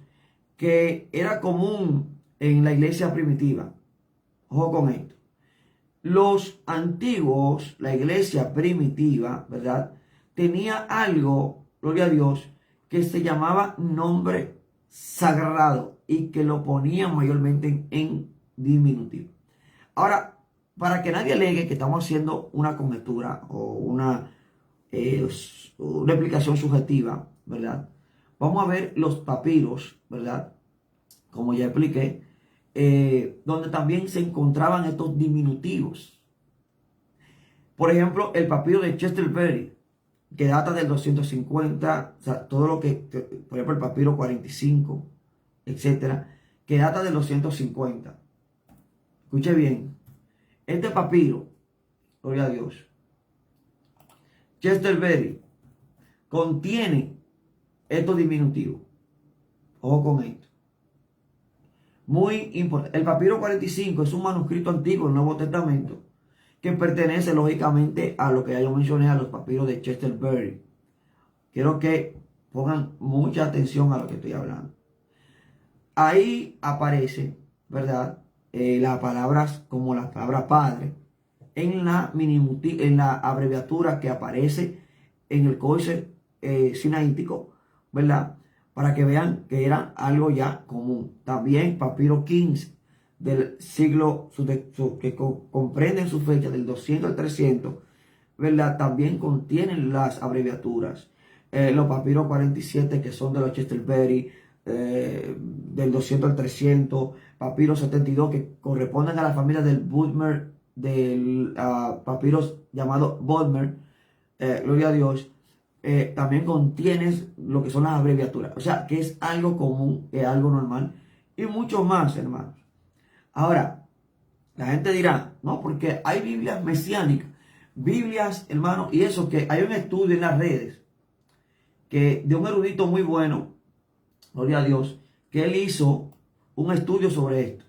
que era común en la iglesia primitiva. Ojo con esto. Los antiguos, la iglesia primitiva, ¿verdad?, tenía algo, gloria a Dios, que se llamaba nombre sagrado y que lo ponían mayormente en diminutivo. Ahora, para que nadie alegue que estamos haciendo una conjetura o una explicación subjetiva, ¿verdad?, vamos a ver los papiros, ¿verdad?, como ya expliqué, donde también se encontraban estos diminutivos. Por ejemplo, el papiro de Chesterberry, que data del 250, o sea, todo lo que, por ejemplo, el papiro 45, etcétera, que data del 250. Escuche bien, este papiro, gloria a Dios, Chesterberry, contiene estos diminutivos. Ojo con esto. Muy importante. El papiro 45 es un manuscrito antiguo del Nuevo Testamento que pertenece lógicamente a lo que ya yo mencioné, a los papiros de Chesterberry. Quiero que pongan mucha atención a lo que estoy hablando. Ahí aparece, ¿verdad?, las palabras como la palabra Padre en la abreviatura que aparece en el códice sinaítico, ¿verdad?, para que vean que era algo ya común. También papiro 15 del siglo, que comprenden su fecha del 200 al 300, ¿verdad?, también contienen las abreviaturas. Los papiros 47, que son de los Chesterberry, del 200 al 300, papiros 72, que corresponden a la familia del Bodmer, del papiros llamado Bodmer, gloria a Dios. También contienes lo que son las abreviaturas. O sea, que es algo común, es algo normal. Y mucho más, hermanos. Ahora, la gente dirá, no, porque hay Biblias mesiánicas. Biblias, hermanos, y eso que hay un estudio en las redes que de un erudito muy bueno, gloria a Dios, que él hizo un estudio sobre esto.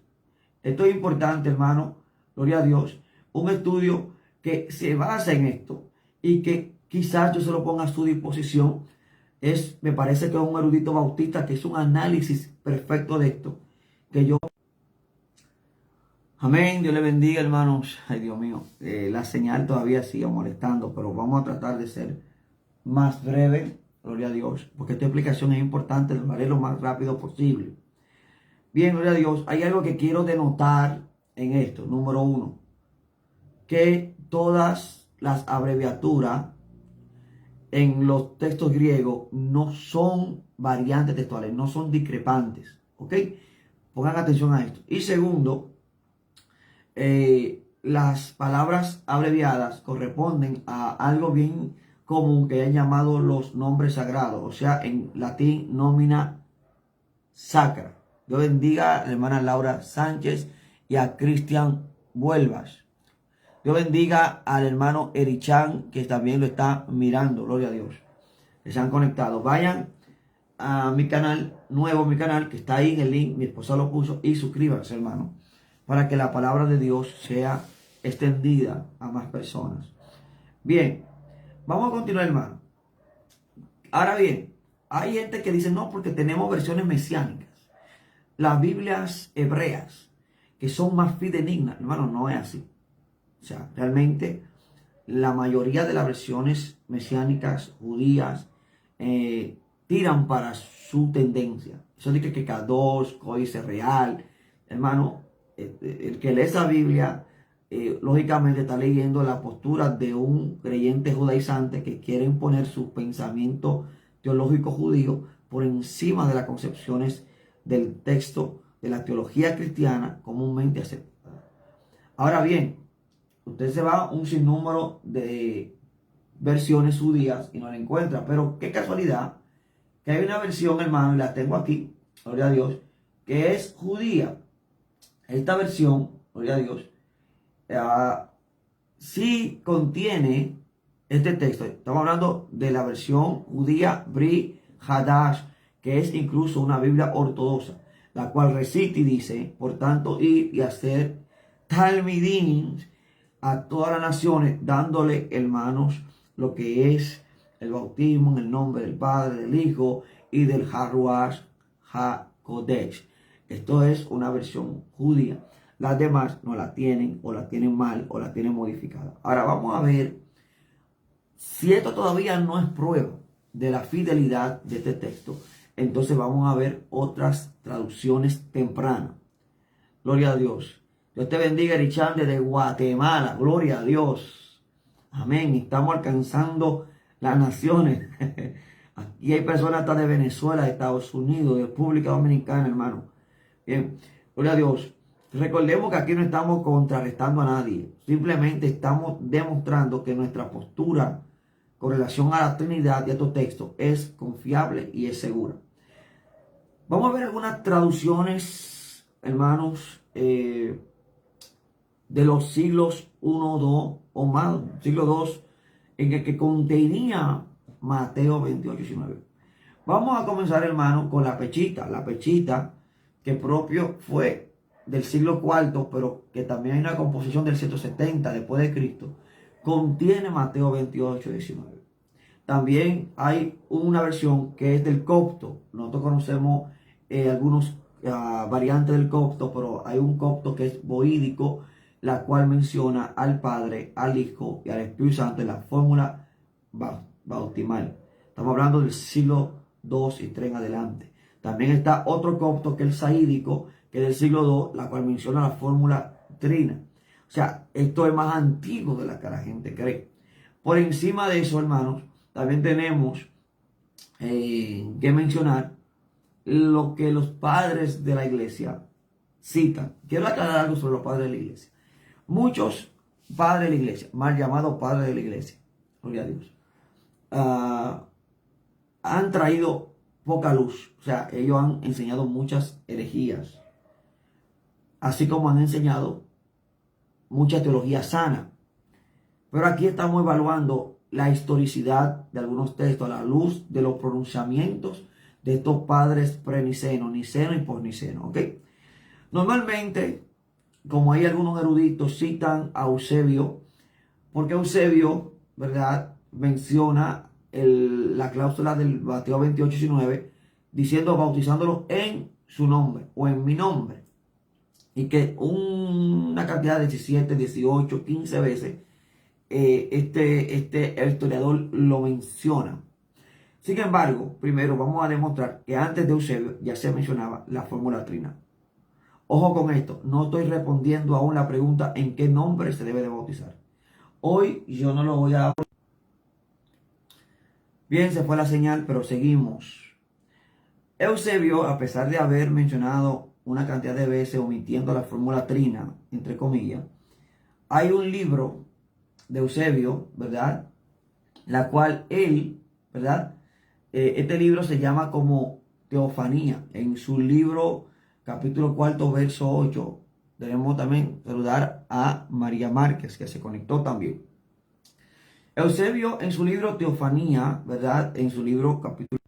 Esto es importante, hermano, gloria a Dios, un estudio que se basa en esto y que quizás yo se lo ponga a su disposición. Me parece que es un erudito bautista que es un análisis perfecto de esto, que yo... Amén, Dios le bendiga, hermanos. Ay, Dios mío, la señal todavía sigue molestando, pero vamos a tratar de ser más breve, gloria a Dios, porque esta explicación es importante, lo haré lo más rápido posible. Bien, gloria a Dios, hay algo que quiero denotar en esto. Número uno, que todas las abreviaturas en los textos griegos no son variantes textuales, no son discrepantes, ¿ok? Pongan atención a esto. Y segundo, las palabras abreviadas corresponden a algo bien común que han llamado los nombres sagrados, o sea, en latín nomina sacra. Dios bendiga a la hermana Laura Sánchez y a Cristian Vuelvas. Dios bendiga al hermano Erichan, que también lo está mirando, gloria a Dios. Que se han conectado. Vayan a mi canal, mi canal, que está ahí en el link, mi esposa lo puso, y suscríbanse, hermano, para que la palabra de Dios sea extendida a más personas. Bien, vamos a continuar, hermano. Ahora bien, hay gente que dice, no, porque tenemos versiones mesiánicas. Las Biblias hebreas, que son más fidedignas, hermano, no es así. O sea, realmente la mayoría de las versiones mesiánicas judías tiran para su tendencia. Eso dice que K2, Códice Real, hermano, el que lee esa Biblia, lógicamente está leyendo la postura de un creyente judaizante que quiere imponer su pensamiento teológico judío por encima de las concepciones del texto de la teología cristiana comúnmente aceptada. Ahora bien, usted se va a un sinnúmero de versiones judías y no la encuentra, pero qué casualidad que hay una versión, hermano, y la tengo aquí, gloria a Dios, que es judía. Esta versión, gloria a Dios, sí contiene este texto. Estamos hablando de la versión judía Bri Hadash, que es incluso una Biblia ortodoxa, la cual recita y dice, por tanto, ir y hacer talmidim a todas las naciones, dándole, hermanos, lo que es el bautismo en el nombre del Padre, del Hijo y del Haruach HaKodesh. Esto es una versión judía. Las demás no la tienen, o la tienen mal, o la tienen modificada. Ahora vamos a ver si esto todavía no es prueba de la fidelidad de este texto. Entonces vamos a ver otras traducciones tempranas. Gloria a Dios. Dios te bendiga, Richard, desde Guatemala. Gloria a Dios. Amén. Estamos alcanzando las naciones. Aquí hay personas hasta de Venezuela, de Estados Unidos, de República Dominicana, hermano. Bien. Gloria a Dios. Recordemos que aquí no estamos contrarrestando a nadie. Simplemente estamos demostrando que nuestra postura con relación a la Trinidad y a estos textos es confiable y es segura. Vamos a ver algunas traducciones, hermanos, de los siglos 1, 2 o más, siglo 2, en el que contenía Mateo 28, 19. Vamos a comenzar, hermano, con la pechita. La pechita que propio fue del siglo IV, pero que también hay una composición del 170 después de Cristo, contiene Mateo 28, 19. También hay una versión que es del copto. Nosotros conocemos algunos variantes del copto, pero hay un copto que es boídico, la cual menciona al Padre, al Hijo y al Espíritu Santo en la fórmula bautismal. Estamos hablando del siglo II y 3 en adelante. También está otro copto que es el saídico, que es del siglo II, la cual menciona la fórmula trina. O sea, esto es más antiguo de la que la gente cree. Por encima de eso, hermanos, también tenemos que mencionar lo que los padres de la iglesia citan. Quiero aclarar algo sobre los padres de la iglesia. Muchos padres de la iglesia, mal llamados padres de la iglesia, gloria a Dios, han traído poca luz. O sea, ellos han enseñado muchas herejías, así como han enseñado mucha teología sana. Pero aquí estamos evaluando la historicidad de algunos textos a la luz de los pronunciamientos de estos padres prenicenos, niceno y posniceno, ¿ok? Normalmente, como hay algunos eruditos, citan a Eusebio, porque Eusebio, ¿verdad?, menciona la cláusula del Mateo 28:19, diciendo, bautizándolos en su nombre o en mi nombre. Y que una cantidad de 17, 18, 15 veces el historiador lo menciona. Sin embargo, primero vamos a demostrar que antes de Eusebio ya se mencionaba la fórmula trina. Ojo con esto, no estoy respondiendo aún la pregunta en qué nombre se debe de bautizar. Hoy yo no lo voy a... Bien, se fue la señal, pero seguimos. Eusebio, a pesar de haber mencionado una cantidad de veces omitiendo la fórmula trina, entre comillas, hay un libro de Eusebio, ¿verdad?, la cual él, ¿verdad?, este libro se llama como Teofanía. En su libro, capítulo 4, verso 8, debemos también saludar a María Márquez, que se conectó también. Eusebio, en su libro Teofanía, ¿verdad?, en su libro capítulo...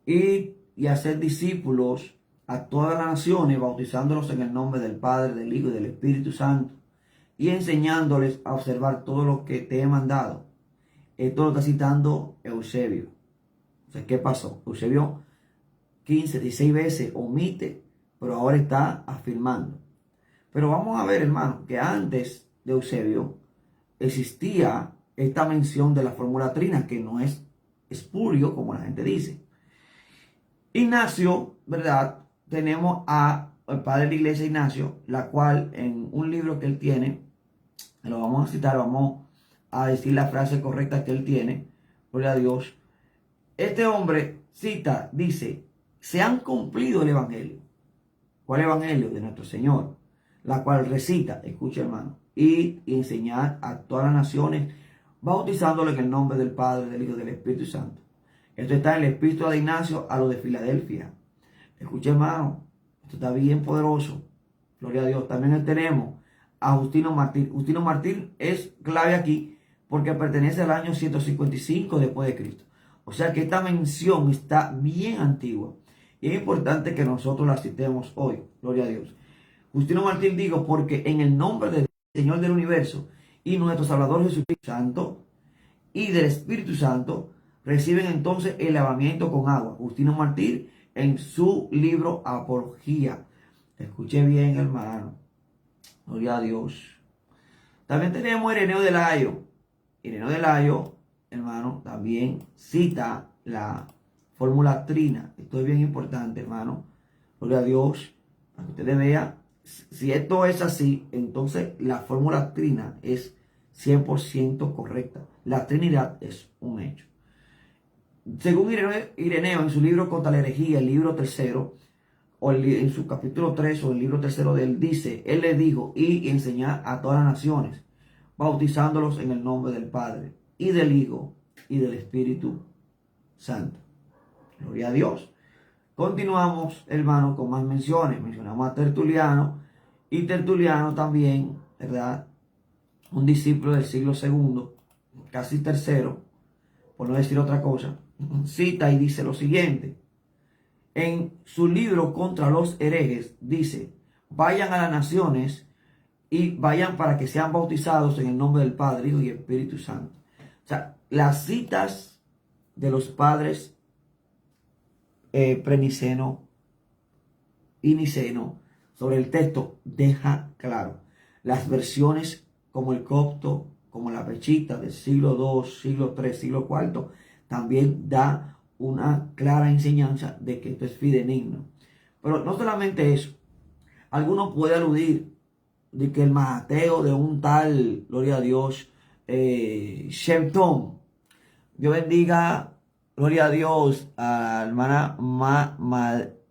y hacer discípulos a todas las naciones, bautizándolos en el nombre del Padre, del Hijo y del Espíritu Santo, y enseñándoles a observar todo lo que te he mandado. Esto lo está citando Eusebio. O sea, ¿qué pasó? Eusebio 15, 16 veces omite, pero ahora está afirmando. Pero vamos a ver, hermano, que antes de Eusebio existía esta mención de la fórmula trina, que no es espurio, como la gente dice. Ignacio, ¿verdad? Tenemos al padre de la iglesia Ignacio, la cual en un libro que él tiene, lo vamos a citar, vamos a decir la frase correcta que él tiene, gloria a Dios. Este hombre cita, dice, se han cumplido el evangelio. ¿Cuál evangelio? De nuestro Señor, la cual recita, escucha hermano, y enseñar a todas las naciones, bautizándolo en el nombre del Padre, del Hijo y del Espíritu Santo. Esto está en la epístola de Ignacio a los de Filadelfia. Escucha hermano, esto está bien poderoso. Gloria a Dios. También tenemos a Justino Martín. Justino Martín es clave aquí porque pertenece al año 155 después de Cristo. O sea que esta mención está bien antigua. Y es importante que nosotros la citemos hoy. Gloria a Dios. Justino Martín digo porque en el nombre del Señor del universo y nuestro Salvador Jesucristo Santo y del Espíritu Santo reciben entonces el lavamiento con agua. Justino Martín en su libro Apología. Escuche bien, hermano. Gloria a Dios. También tenemos Ireneo de Layo. Ireneo de Layo, hermano, también cita la fórmula trina. Esto es bien importante, hermano. Gloria a Dios. Para que ustedes vean, si esto es así, entonces la fórmula trina es 100% correcta. La Trinidad es un hecho. Según Ireneo, en su libro Contra la herejía, el libro tercero, o en su capítulo 3 o el libro tercero de él, dice, él le dijo, y enseñar a todas las naciones, bautizándolos en el nombre del Padre, y del Hijo, y del Espíritu Santo. Gloria a Dios. Continuamos, hermano, con más menciones. Mencionamos a Tertuliano, y Tertuliano también, ¿verdad?, un discípulo del siglo segundo, casi tercero, por no decir otra cosa, cita y dice lo siguiente. En su libro Contra los herejes dice, vayan a las naciones y vayan para que sean bautizados en el nombre del Padre, Hijo y Espíritu Santo. O sea, las citas de los padres preniceno y niceno sobre el texto deja claro. Las versiones como el copto, como la pechita del siglo II, siglo III, siglo IV, también da una clara enseñanza de que esto es fidedigno. Pero no solamente eso. Algunos pueden aludir de que el Mateo de un tal, gloria a Dios, Shem Tom. Dios bendiga, gloria a Dios, a la hermana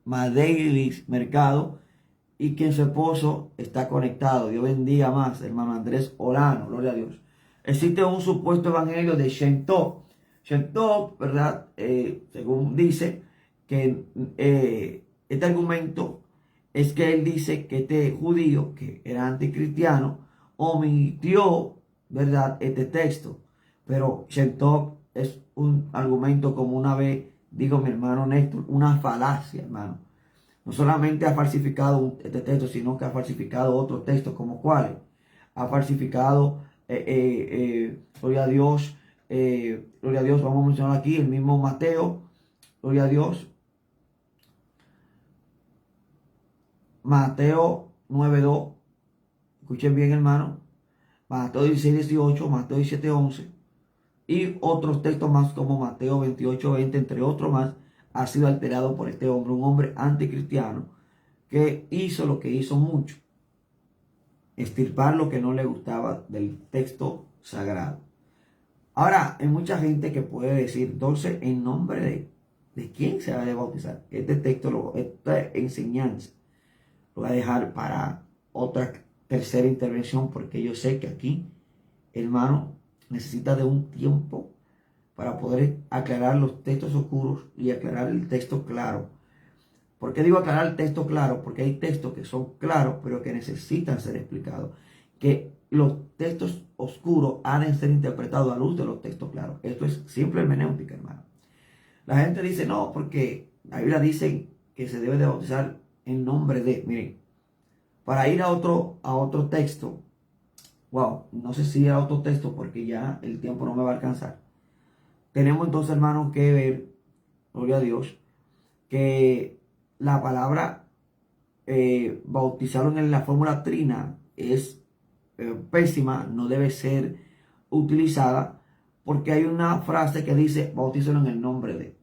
Madeilis Mercado, y quien su esposo está conectado. Dios bendiga más, hermano Andrés Olano, gloria a Dios. Existe un supuesto evangelio de Shem Tov. Shem Tov, ¿verdad? Según dice, que este argumento es que él dice que este judío, que era anticristiano, omitió, ¿verdad?, este texto. Pero Shem Tov es un argumento, como una vez digo mi hermano Néstor, una falacia, hermano. No solamente ha falsificado este texto, sino que ha falsificado otros textos, como cuáles. Ha falsificado, gloria a Dios, vamos a mencionar aquí el mismo Mateo, gloria a Dios, Mateo 9:2, escuchen bien, hermano, Mateo 16:18, Mateo 17:11 y otros textos más como Mateo 28:20, entre otros más, ha sido alterado por este hombre, un hombre anticristiano que hizo lo que hizo mucho, extirpar lo que no le gustaba del texto sagrado. Ahora, hay mucha gente que puede decir, entonces, ¿en nombre de quién se va a bautizar? Este texto, esta enseñanza, lo voy a dejar para otra tercera intervención, porque yo sé que aquí, hermano, necesita de un tiempo para poder aclarar los textos oscuros y aclarar el texto claro. ¿Por qué digo aclarar el texto claro? Porque hay textos que son claros, pero que necesitan ser explicados. Que los textos oscuros han de ser interpretados a luz de los textos claros. Esto es simple hermenéutica, hermano. La gente dice, no, porque la Biblia dice que se debe de bautizar en nombre de. Miren, para ir a otro texto, wow, no sé si a otro texto porque ya el tiempo no me va a alcanzar. Tenemos entonces, hermanos, que ver, gloria a Dios, que la palabra bautizarlo en la fórmula trina es pésima, no debe ser utilizada porque hay una frase que dice bautízalo en el nombre de.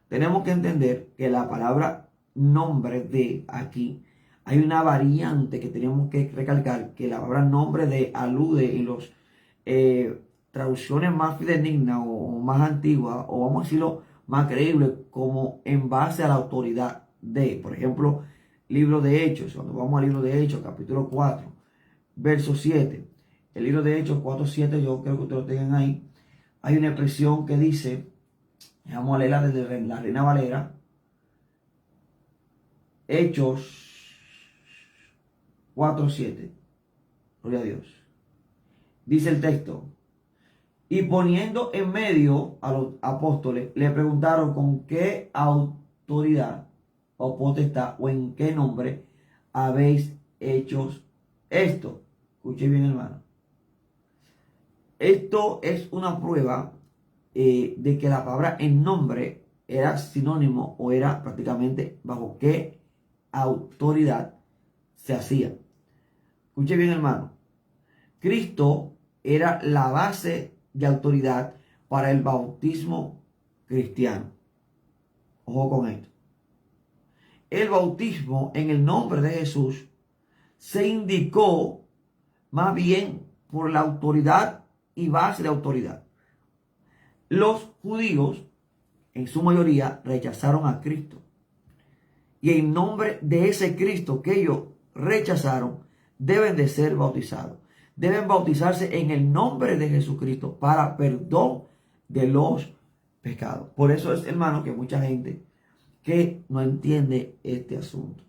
Tenemos que entender que la palabra nombre de aquí, hay una variante que tenemos que recalcar, que la palabra nombre de alude en los traducciones más fidedignas o más antiguas, o vamos a decirlo más creíbles, como en base a la autoridad de, por ejemplo, libro de Hechos. Cuando vamos al libro de Hechos, capítulo 4, verso 7, el libro de Hechos 4:7, yo creo que ustedes lo tengan ahí, hay una expresión que dice, vamos a leerla desde la Reina Valera, Hechos 4:7, gloria a Dios. Dice el texto, y poniendo en medio a los apóstoles, le preguntaron con qué autoridad o potestad o en qué nombre habéis hecho esto. Escuche bien, hermano. Esto es una prueba de que la palabra en nombre era sinónimo o era prácticamente bajo qué autoridad se hacía. Escuche bien, hermano. Cristo era la base de autoridad para el bautismo cristiano. Ojo con esto. El bautismo en el nombre de Jesús se indicó más bien por la autoridad y base de autoridad. Los judíos, en su mayoría, rechazaron a Cristo. Y en nombre de ese Cristo que ellos rechazaron, deben de ser bautizados. Deben bautizarse en el nombre de Jesucristo para perdón de los pecados. Por eso es, hermano, que mucha gente que no entiende este asunto.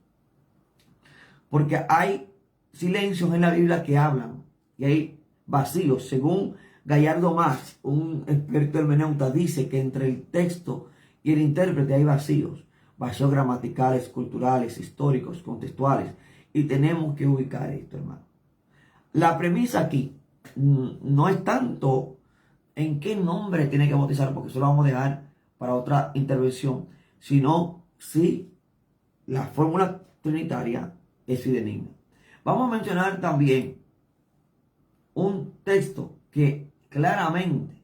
Porque hay silencios en la Biblia que hablan y hay vacíos. Según Gallardo Marx, un experto hermeneuta, dice que entre el texto y el intérprete hay vacíos. Vacíos gramaticales, culturales, históricos, contextuales. Y tenemos que ubicar esto, hermano. La premisa aquí no es tanto en qué nombre tiene que bautizar, porque eso lo vamos a dejar para otra intervención, sino si la fórmula trinitaria es fidedigna. Vamos a mencionar también un texto que claramente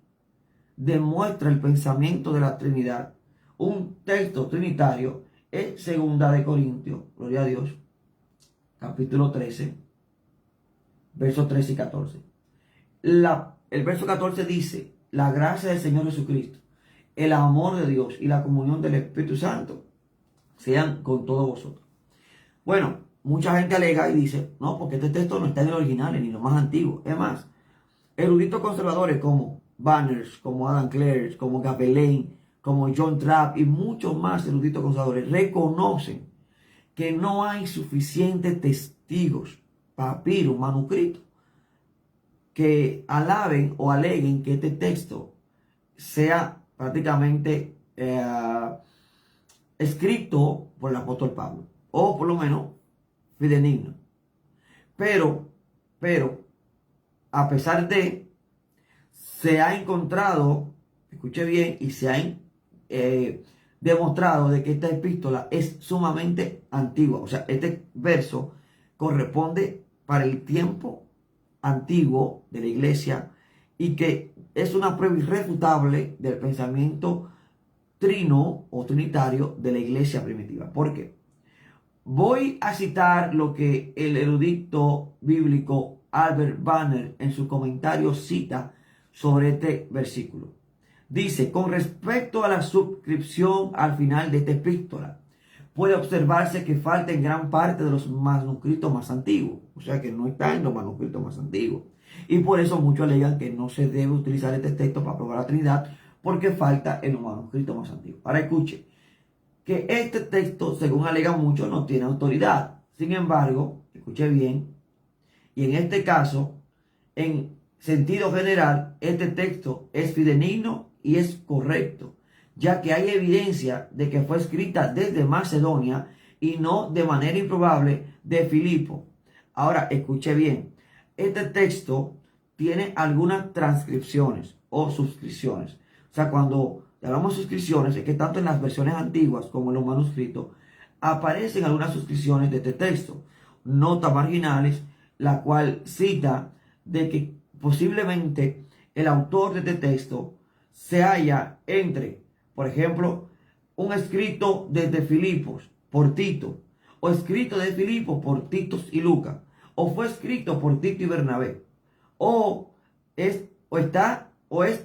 demuestra el pensamiento de la Trinidad. Un texto trinitario es 2 Corintios, gloria a Dios, capítulo 13, versos 13 y 14. El verso 14 dice, la gracia del Señor Jesucristo, el amor de Dios y la comunión del Espíritu Santo sean con todos vosotros. Bueno, mucha gente alega y dice, no, porque este texto no está en el original ni lo más antiguo. Es más, eruditos conservadores como Banners, como Adam Clare, como Gabelain, como John Trapp y muchos más eruditos conservadores reconocen que no hay suficientes testigos, papiros, manuscritos, que alaben o aleguen que este texto sea prácticamente escrito por el apóstol Pablo o por lo menos fidedigno. Pero, a pesar de, se ha encontrado, escuche bien, y se ha demostrado de que esta epístola es sumamente antigua. O sea, este verso corresponde para el tiempo antiguo de la iglesia y que es una prueba irrefutable del pensamiento trino o trinitario de la iglesia primitiva. ¿Por qué? Voy a citar lo que el erudito bíblico Albert Banner en su comentario cita sobre este versículo. Dice, con respecto a la suscripción al final de esta epístola, puede observarse que falta en gran parte de los manuscritos más antiguos. O sea que no está en los manuscritos más antiguos. Y por eso muchos alegan que no se debe utilizar este texto para probar la Trinidad, porque falta en los manuscritos más antiguos. Ahora escuche, que este texto, según alegan muchos, no tiene autoridad. Sin embargo, escuche bien, y en este caso, en sentido general, este texto es fidedigno y es correcto, ya que hay evidencia de que fue escrita desde Macedonia y no de manera improbable de Filipo. Ahora, escuche bien, este texto tiene algunas transcripciones o suscripciones. O sea, cuando hablamos de suscripciones, es que tanto en las versiones antiguas como en los manuscritos aparecen algunas suscripciones de este texto. Notas marginales, la cual cita de que posiblemente el autor de este texto se halla entre, por ejemplo, un escrito desde Filipos por Tito, o escrito de Filipos por Tito y Lucas, o fue escrito por Tito y Bernabé, o es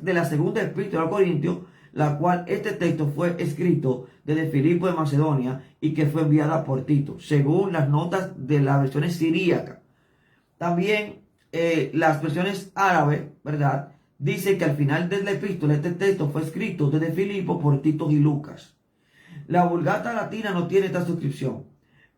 de la segunda epístola a Corintios, la cual este texto fue escrito desde Filipo de Macedonia y que fue enviada por Tito, según las notas de las versiones siríacas. También las versiones árabes, ¿verdad? Dice que al final de la epístola este texto fue escrito desde Filipo por Tito y Lucas. La Vulgata Latina no tiene esta suscripción,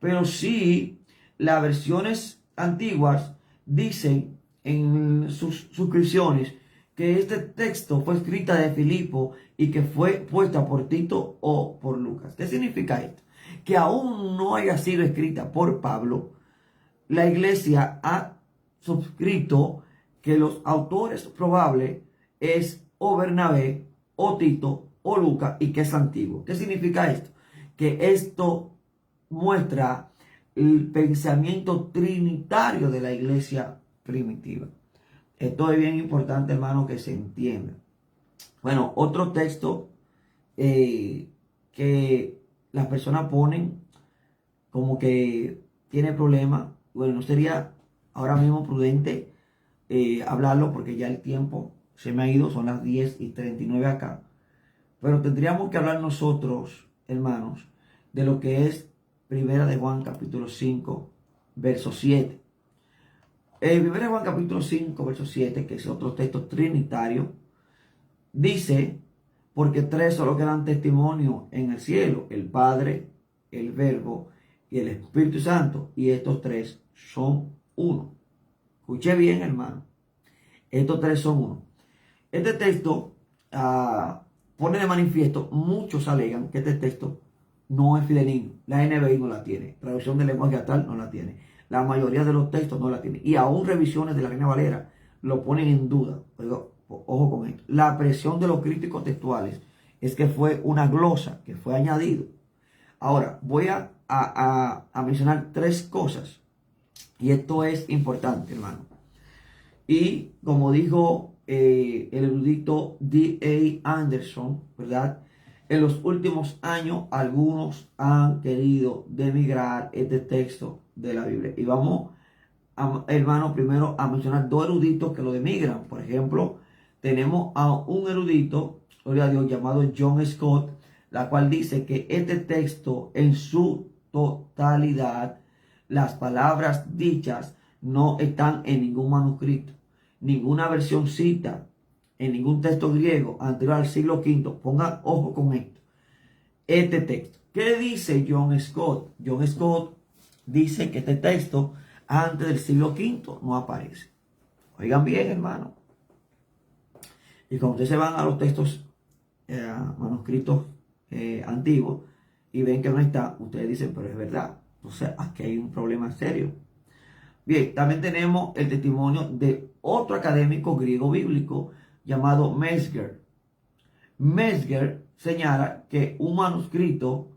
pero sí las versiones antiguas dicen en sus suscripciones que este texto fue escrita de Filipo y que fue puesta por Tito o por Lucas. ¿Qué significa esto? Que aún no haya sido escrita por Pablo, la iglesia ha suscrito que los autores probables es o Bernabé, o Tito, o Lucas, y que es antiguo. ¿Qué significa esto? Que esto muestra el pensamiento trinitario de la iglesia primitiva. Esto es bien importante, hermano, que se entienda. Bueno, otro texto que las personas ponen como que tiene problemas. Bueno, no sería ahora mismo prudente hablarlo porque ya el tiempo se me ha ido, son las 10:39 acá. Pero tendríamos que hablar nosotros, hermanos, de lo que es Primera de Juan capítulo 5, verso 7. Primera de Juan capítulo 5, verso 7, que es otro texto trinitario, dice, porque tres solo que dan testimonio en el cielo, el Padre, el Verbo y el Espíritu Santo, y estos tres son uno. Escuche bien, hermano. Estos tres son uno. Este texto pone de manifiesto, muchos alegan que este texto no es fidedigno. La NBI no la tiene. Traducción del lenguaje actual no la tiene. La mayoría de los textos no la tienen. Y aún revisiones de la Reina Valera lo ponen en duda. Pero, ojo con esto. La presión de los críticos textuales es que fue una glosa que fue añadido. Ahora, voy a mencionar tres cosas. Y esto es importante, hermano. Y como dijo el erudito D.A. Anderson, ¿verdad? En los últimos años, algunos han querido denigrar este texto de la Biblia. Y vamos, hermano, primero a mencionar dos eruditos que lo denigran. Por ejemplo, tenemos a un erudito, gloria a Dios, llamado John Scott, la cual dice que este texto en su totalidad, las palabras dichas no están en ningún manuscrito. Ninguna versión cita en ningún texto griego anterior al siglo V. Pongan ojo con esto. Este texto. ¿Qué dice John Scott? John Scott dice que este texto antes del siglo V no aparece. Oigan bien, hermano. Y cuando ustedes se van a los textos manuscritos antiguos y ven que no está, ustedes dicen, pero es verdad. Entonces, aquí hay un problema serio. Bien, también tenemos el testimonio de otro académico griego bíblico llamado Mesger. Mesger señala que un manuscrito,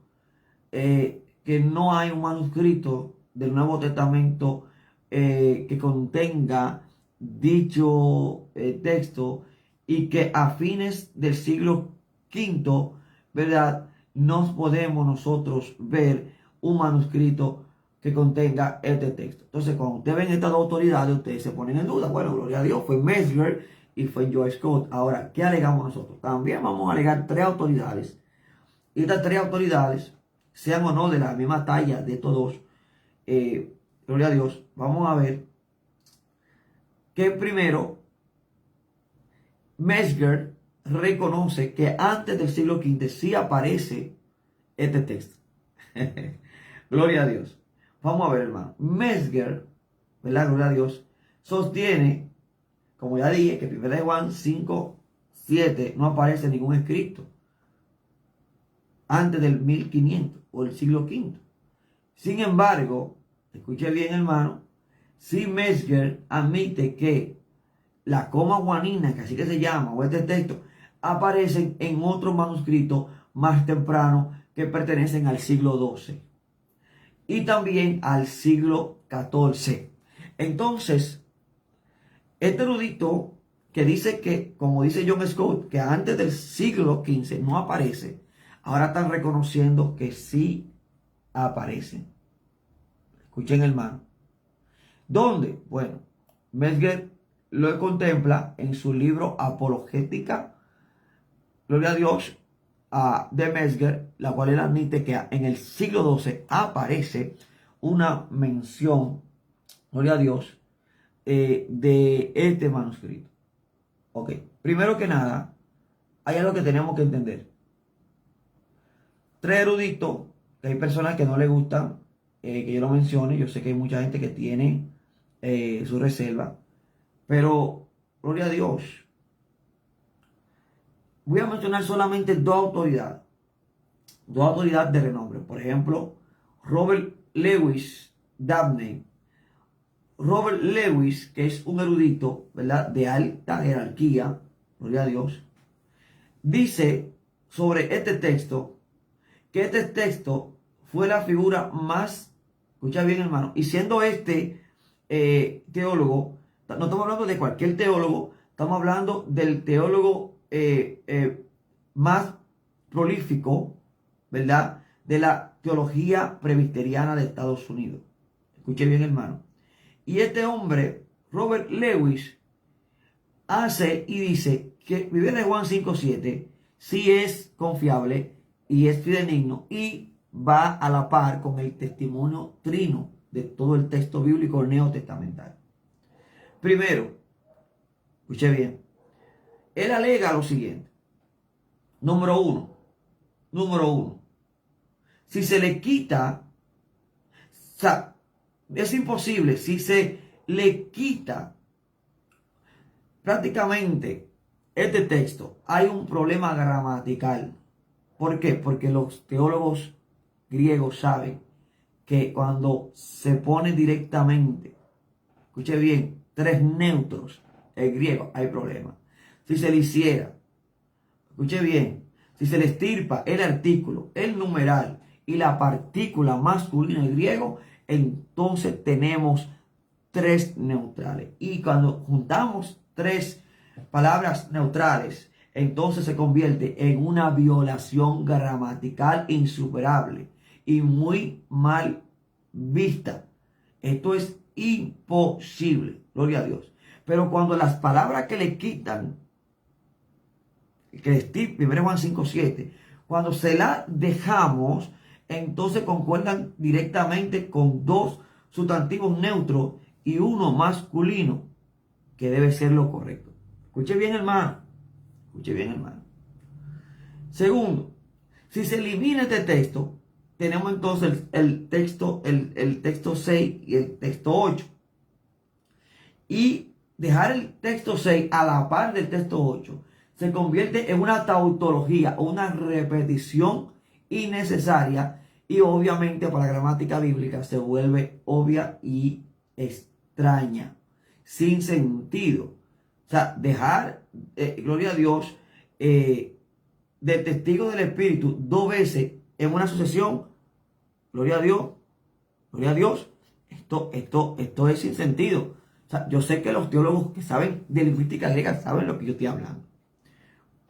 que no hay un manuscrito del Nuevo Testamento que contenga dicho texto, y que a fines del siglo V, ¿verdad? No podemos nosotros ver un manuscrito que contenga este texto. Entonces, cuando ustedes ven estas dos autoridades, ustedes se ponen en duda. Bueno, gloria a Dios, fue Mesger y fue Joyce Scott. Ahora, ¿qué alegamos nosotros? También vamos a alegar tres autoridades. Y estas tres autoridades, sean o no de la misma talla de estos dos, gloria a Dios, vamos a ver que primero, Mesger reconoce que antes del siglo V sí aparece este texto. Gloria a Dios. Vamos a ver, hermano. Mesger, ¿verdad? Gloria a Dios, sostiene, como ya dije, que 1 Juan 5, 7 no aparece ningún escrito antes del 1500 o el siglo V. Sin embargo, escuche bien, hermano, si Mesger admite que la coma juanina, que así que se llama, o este texto, aparecen en otros manuscritos más tempranos que pertenecen al siglo XII y también al siglo XIV. Entonces, este erudito que dice que, como dice John Scott, que antes del siglo XV no aparece, ahora están reconociendo que sí aparecen. Escuchen, hermano. ¿Dónde? Bueno, Mesger lo contempla en su libro Apologética, gloria a Dios, de Mesger, la cual él admite que en el siglo XII aparece una mención, gloria a Dios, de este manuscrito. Ok, primero que nada, hay algo que tenemos que entender. Tres eruditos, que hay personas que no les gustan que yo lo mencione. Yo sé que hay mucha gente que tiene su reserva, pero gloria a Dios. Voy a mencionar solamente dos autoridades de renombre. Por ejemplo, Robert Lewis Dabney. Robert Lewis, que es un erudito, ¿verdad?, de alta jerarquía, gloria a Dios, dice sobre este texto que este texto fue la figura más, escucha bien, hermano, y siendo este teólogo, no estamos hablando de cualquier teólogo, estamos hablando del teólogo más prolífico, ¿verdad?, de la teología presbiteriana de Estados Unidos. Escuche bien, hermano. Y este hombre, Robert Lewis, hace y dice que 1 Juan 5:7 sí es confiable y es fidedigno y va a la par con el testimonio trino de todo el texto bíblico neotestamental. Primero, escuche bien, él alega lo siguiente. Número uno, si se le quita, o sea, es imposible, si se le quita prácticamente este texto, hay un problema gramatical. ¿Por qué? Porque los teólogos griegos saben que cuando se pone directamente, escuche bien, tres neutros, el griego, hay problema. Si se le hiciera, escuche bien, si se le estirpa el artículo, el numeral y la partícula masculina en griego, entonces tenemos tres neutrales. Y cuando juntamos tres palabras neutrales, entonces se convierte en una violación gramatical insuperable y muy mal vista. Esto es imposible, gloria a Dios. Pero cuando las palabras que le quitan, que es 1 Juan 5:7, cuando se las dejamos, entonces concuerdan directamente con dos sustantivos neutros y uno masculino, que debe ser lo correcto. Escuche bien, hermano. Escuche bien, hermano. Segundo, si se elimina este texto, tenemos entonces el texto 6 y el texto 8. Y dejar el texto 6 a la par del texto 8 se convierte en una tautología, una repetición innecesaria Y obviamente para la gramática bíblica se vuelve obvia y extraña, sin sentido. O sea, dejar, gloria a Dios, de testigo del Espíritu 2 veces en una sucesión, gloria a Dios, gloria a Dios, esto es sin sentido. O sea, yo sé que los teólogos que saben de lingüística griega saben lo que yo estoy hablando.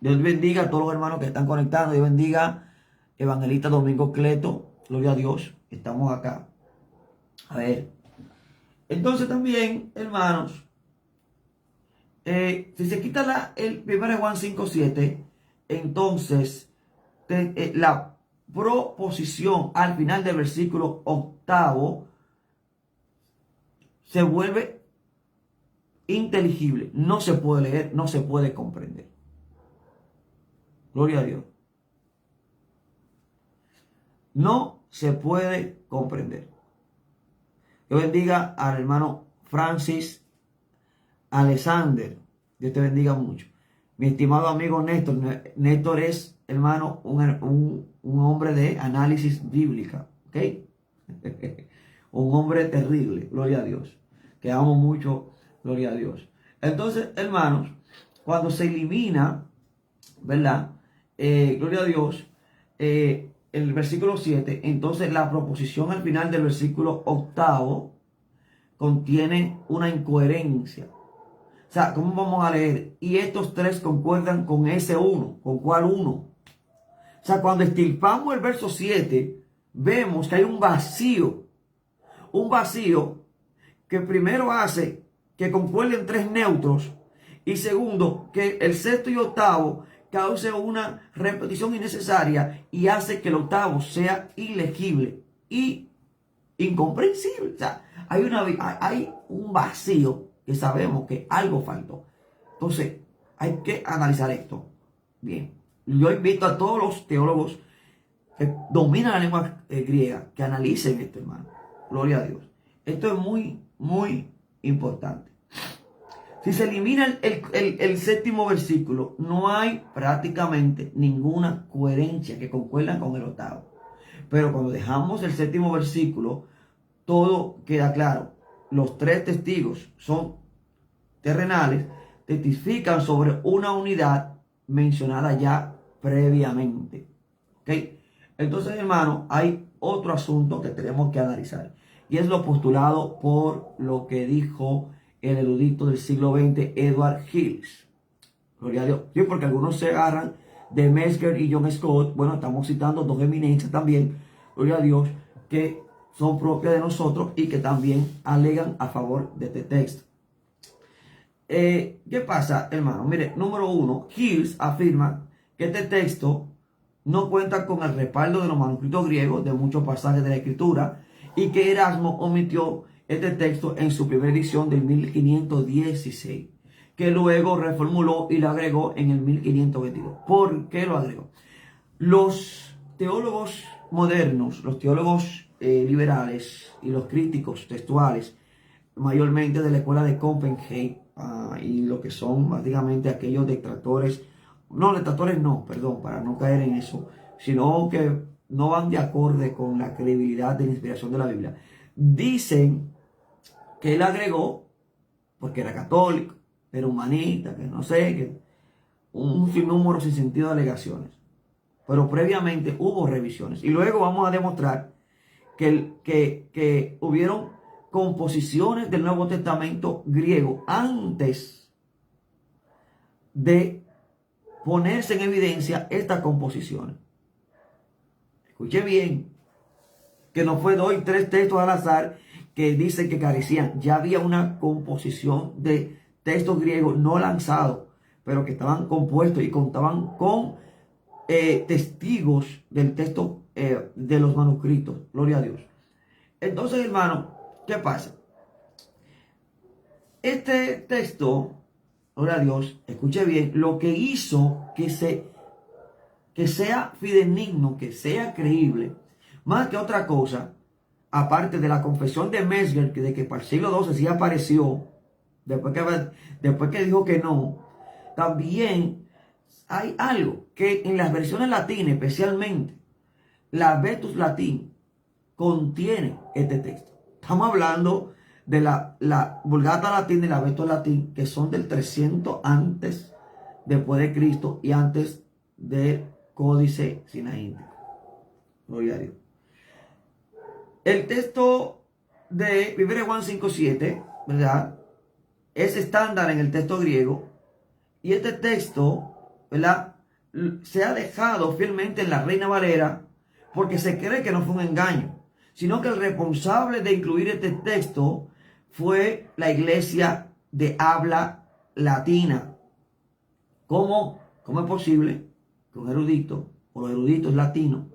Dios bendiga a todos los hermanos que están conectados. Dios bendiga Evangelista Domingo Cleto. Gloria a Dios. Estamos acá. A ver. Entonces también, hermanos, si se quita el 1 Juan 5:7, entonces la proposición al final del versículo 8 se vuelve inteligible. No se puede leer, no se puede comprender. Gloria a Dios. No se puede comprender. Dios bendiga al hermano Francis Alexander. Dios te bendiga mucho. Mi estimado amigo Néstor. Néstor es, hermano, un hombre de análisis bíblica. ¿Ok? Un hombre terrible. Gloria a Dios. Que amo mucho. Gloria a Dios. Entonces, hermanos, cuando se elimina, ¿verdad? Gloria a Dios. El versículo 7, entonces la proposición al final del versículo 8 contiene una incoherencia. O sea, ¿cómo vamos a leer? Y estos tres concuerdan con ese uno. ¿Con cuál uno? O sea, cuando estirpamos el verso 7, vemos que hay un vacío. Un vacío que primero hace que concuerden tres neutros. Y segundo, que el sexto y octavo cause una repetición innecesaria y hace que el octavo sea ilegible y incomprensible. O sea, hay un vacío que sabemos que algo faltó. Entonces, hay que analizar esto. Bien, yo invito a todos los teólogos que dominan la lengua griega que analicen esto, hermano. Gloria a Dios. Esto es muy, muy importante. Si se elimina el séptimo versículo, no hay prácticamente ninguna coherencia que concuerda con el octavo. Pero cuando dejamos el séptimo versículo, todo queda claro. Los tres testigos son terrenales, testifican sobre una unidad mencionada ya previamente. ¿Ok? Entonces, hermano, hay otro asunto que tenemos que analizar. Y es lo postulado por lo que dijo el erudito del siglo XX, Edward Hills. Gloria a Dios. Sí, porque algunos se agarran de Metzger y John Scott. Bueno, estamos citando dos eminencias también, gloria a Dios, que son propias de nosotros y que también alegan a favor de este texto. ¿Qué pasa, hermano? Mire, número uno, Hills afirma que este texto no cuenta con el respaldo de los manuscritos griegos de muchos pasajes de la Escritura y que Erasmo omitió este texto en su primera edición del 1516, que luego reformuló y lo agregó en el 1522. ¿Por qué lo agregó? Los teólogos modernos, los teólogos liberales y los críticos textuales, mayormente de la escuela de Copenhague, y lo que son básicamente aquellos detractores, perdón, para no caer en eso, sino que no van de acorde con la credibilidad de la inspiración de la Biblia, dicen que él agregó porque era católico, era humanista, que no sé, que un sinnúmero sin sentido de alegaciones. Pero previamente hubo revisiones. Y luego vamos a demostrar que hubieron composiciones del Nuevo Testamento griego antes de ponerse en evidencia estas composiciones. Escuche bien, que no fue 2 y 3 textos al azar que dicen que carecían. Ya había una composición de textos griegos no lanzados, pero que estaban compuestos y contaban con testigos del texto de los manuscritos. Gloria a Dios. Entonces, hermano, ¿qué pasa? Este texto, gloria a Dios, escuche bien, lo que hizo que sea fidedigno, que sea creíble, más que otra cosa, aparte de la confesión de Metzger, de que para el siglo XII sí apareció, después que dijo que no, también hay algo que en las versiones latinas, especialmente la Vetus Latín contiene este texto. Estamos hablando de la Vulgata Latín y la Vetus Latín, que son del 300 antes después de Cristo y antes del Códice Sinaítico. Gloria a Dios. El texto de 1 Juan 5:7, ¿verdad?, es estándar en el texto griego, y este texto, ¿verdad?, se ha dejado fielmente en la Reina Valera porque se cree que no fue un engaño, sino que el responsable de incluir este texto fue la iglesia de habla latina. ¿Cómo es posible que un erudito o los eruditos latinos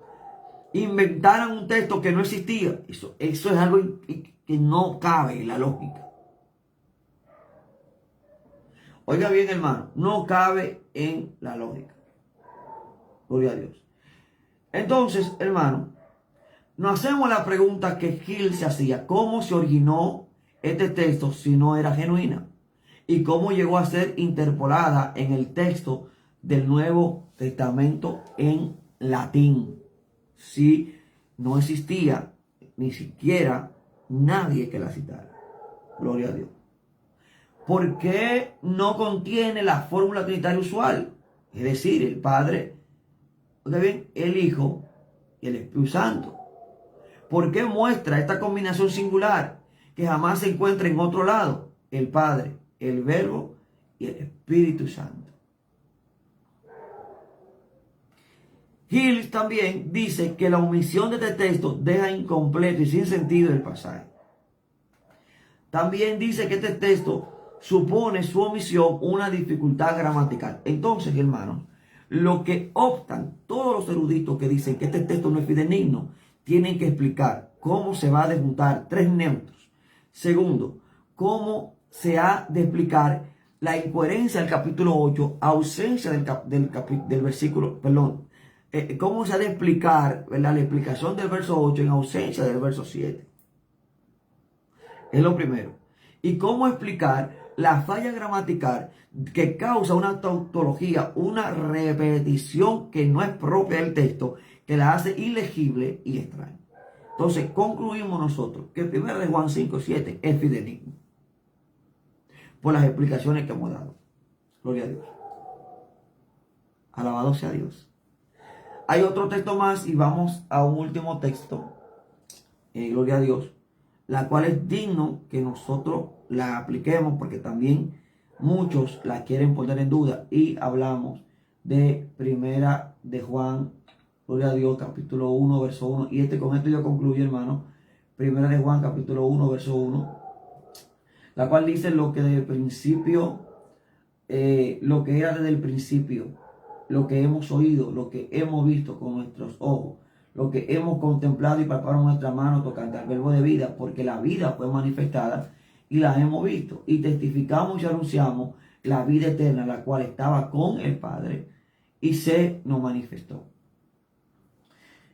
inventaran un texto que no existía? Eso es algo que no cabe en la lógica. Oiga bien, hermano, no cabe en la lógica. Gloria a Dios. Entonces, hermano, nos hacemos la pregunta que Gil se hacía: ¿cómo se originó este texto si no era genuina? ¿Y cómo llegó a ser interpolada en el texto del Nuevo Testamento en latín, si no existía ni siquiera nadie que la citara? Gloria a Dios. ¿Por qué no contiene la fórmula trinitaria usual? Es decir, el Padre, bien, el Hijo y el Espíritu Santo. ¿Por qué muestra esta combinación singular que jamás se encuentra en otro lado? El Padre, el Verbo y el Espíritu Santo. Hill también dice que la omisión de este texto deja incompleto y sin sentido el pasaje. También dice que este texto supone su omisión una dificultad gramatical. Entonces, hermanos, lo que optan todos los eruditos que dicen que este texto no es fidedigno, tienen que explicar cómo se va a desmontar tres neutros. Segundo, cómo se ha de explicar la incoherencia del capítulo 8, ausencia del versículo, perdón, cómo se ha de explicar, ¿verdad?, la explicación del verso 8 en ausencia del verso 7. Es lo primero. Y cómo explicar la falla gramatical que causa una tautología, una repetición que no es propia del texto, que la hace ilegible y extraña. Entonces, concluimos nosotros que el 1 Juan 5:7 es fidedigno por las explicaciones que hemos dado. Gloria a Dios. Alabado sea Dios. Hay otro texto más y vamos a un último texto, gloria a Dios, la cual es digno que nosotros la apliquemos porque también muchos la quieren poner en duda, y hablamos de 1 de Juan, gloria a Dios, capítulo 1, verso 1, y con esto yo concluyo, hermano. 1 de Juan, capítulo 1, verso 1, la cual dice lo que desde el principio, lo que era desde el principio, lo que hemos oído, lo que hemos visto con nuestros ojos, lo que hemos contemplado y palpado en nuestra mano tocante al verbo de vida, porque la vida fue manifestada y la hemos visto, y testificamos y anunciamos la vida eterna, la cual estaba con el Padre y se nos manifestó.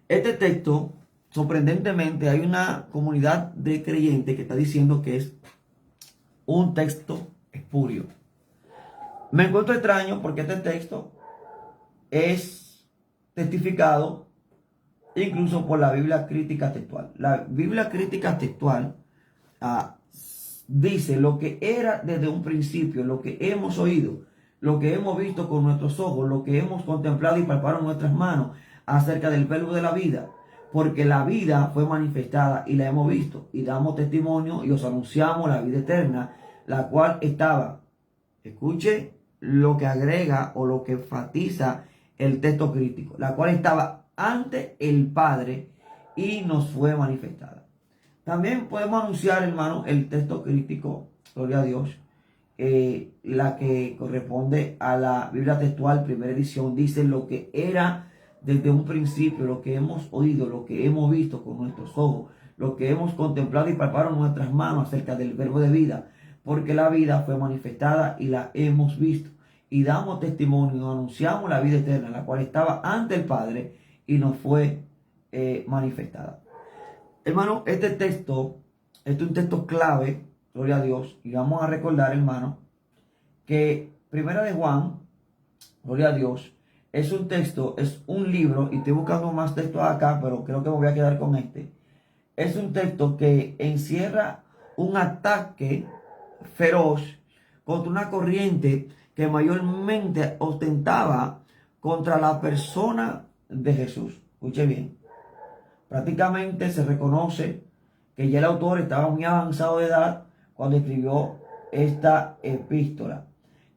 Este texto, sorprendentemente, hay una comunidad de creyentes que está diciendo que es un texto espurio. Me encuentro extraño porque este texto es testificado incluso por la Biblia Crítica Textual. La Biblia Crítica Textual dice lo que era desde un principio, lo que hemos oído, lo que hemos visto con nuestros ojos, lo que hemos contemplado y palpado en nuestras manos acerca del verbo de la vida, porque la vida fue manifestada y la hemos visto, y damos testimonio y os anunciamos la vida eterna, la cual estaba, escuche lo que agrega o lo que enfatiza el texto crítico, la cual estaba ante el Padre y nos fue manifestada. También podemos anunciar, hermano, el texto crítico, gloria a Dios, la que corresponde a la Biblia Textual, primera edición, dice lo que era desde un principio, lo que hemos oído, lo que hemos visto con nuestros ojos, lo que hemos contemplado y palpado en nuestras manos acerca del verbo de vida, porque la vida fue manifestada y la hemos visto, y damos testimonio, anunciamos la vida eterna, la cual estaba ante el Padre y nos fue manifestada. Hermano, este texto es un texto clave, gloria a Dios, y vamos a recordar, hermano, que 1 de Juan, gloria a Dios, es un texto, es un libro, y estoy buscando más textos acá, pero creo que me voy a quedar con este. Es un texto que encierra un ataque feroz contra una corriente que mayormente ostentaba contra la persona de Jesús. Escuche bien. Prácticamente se reconoce que ya el autor estaba muy avanzado de edad cuando escribió esta epístola.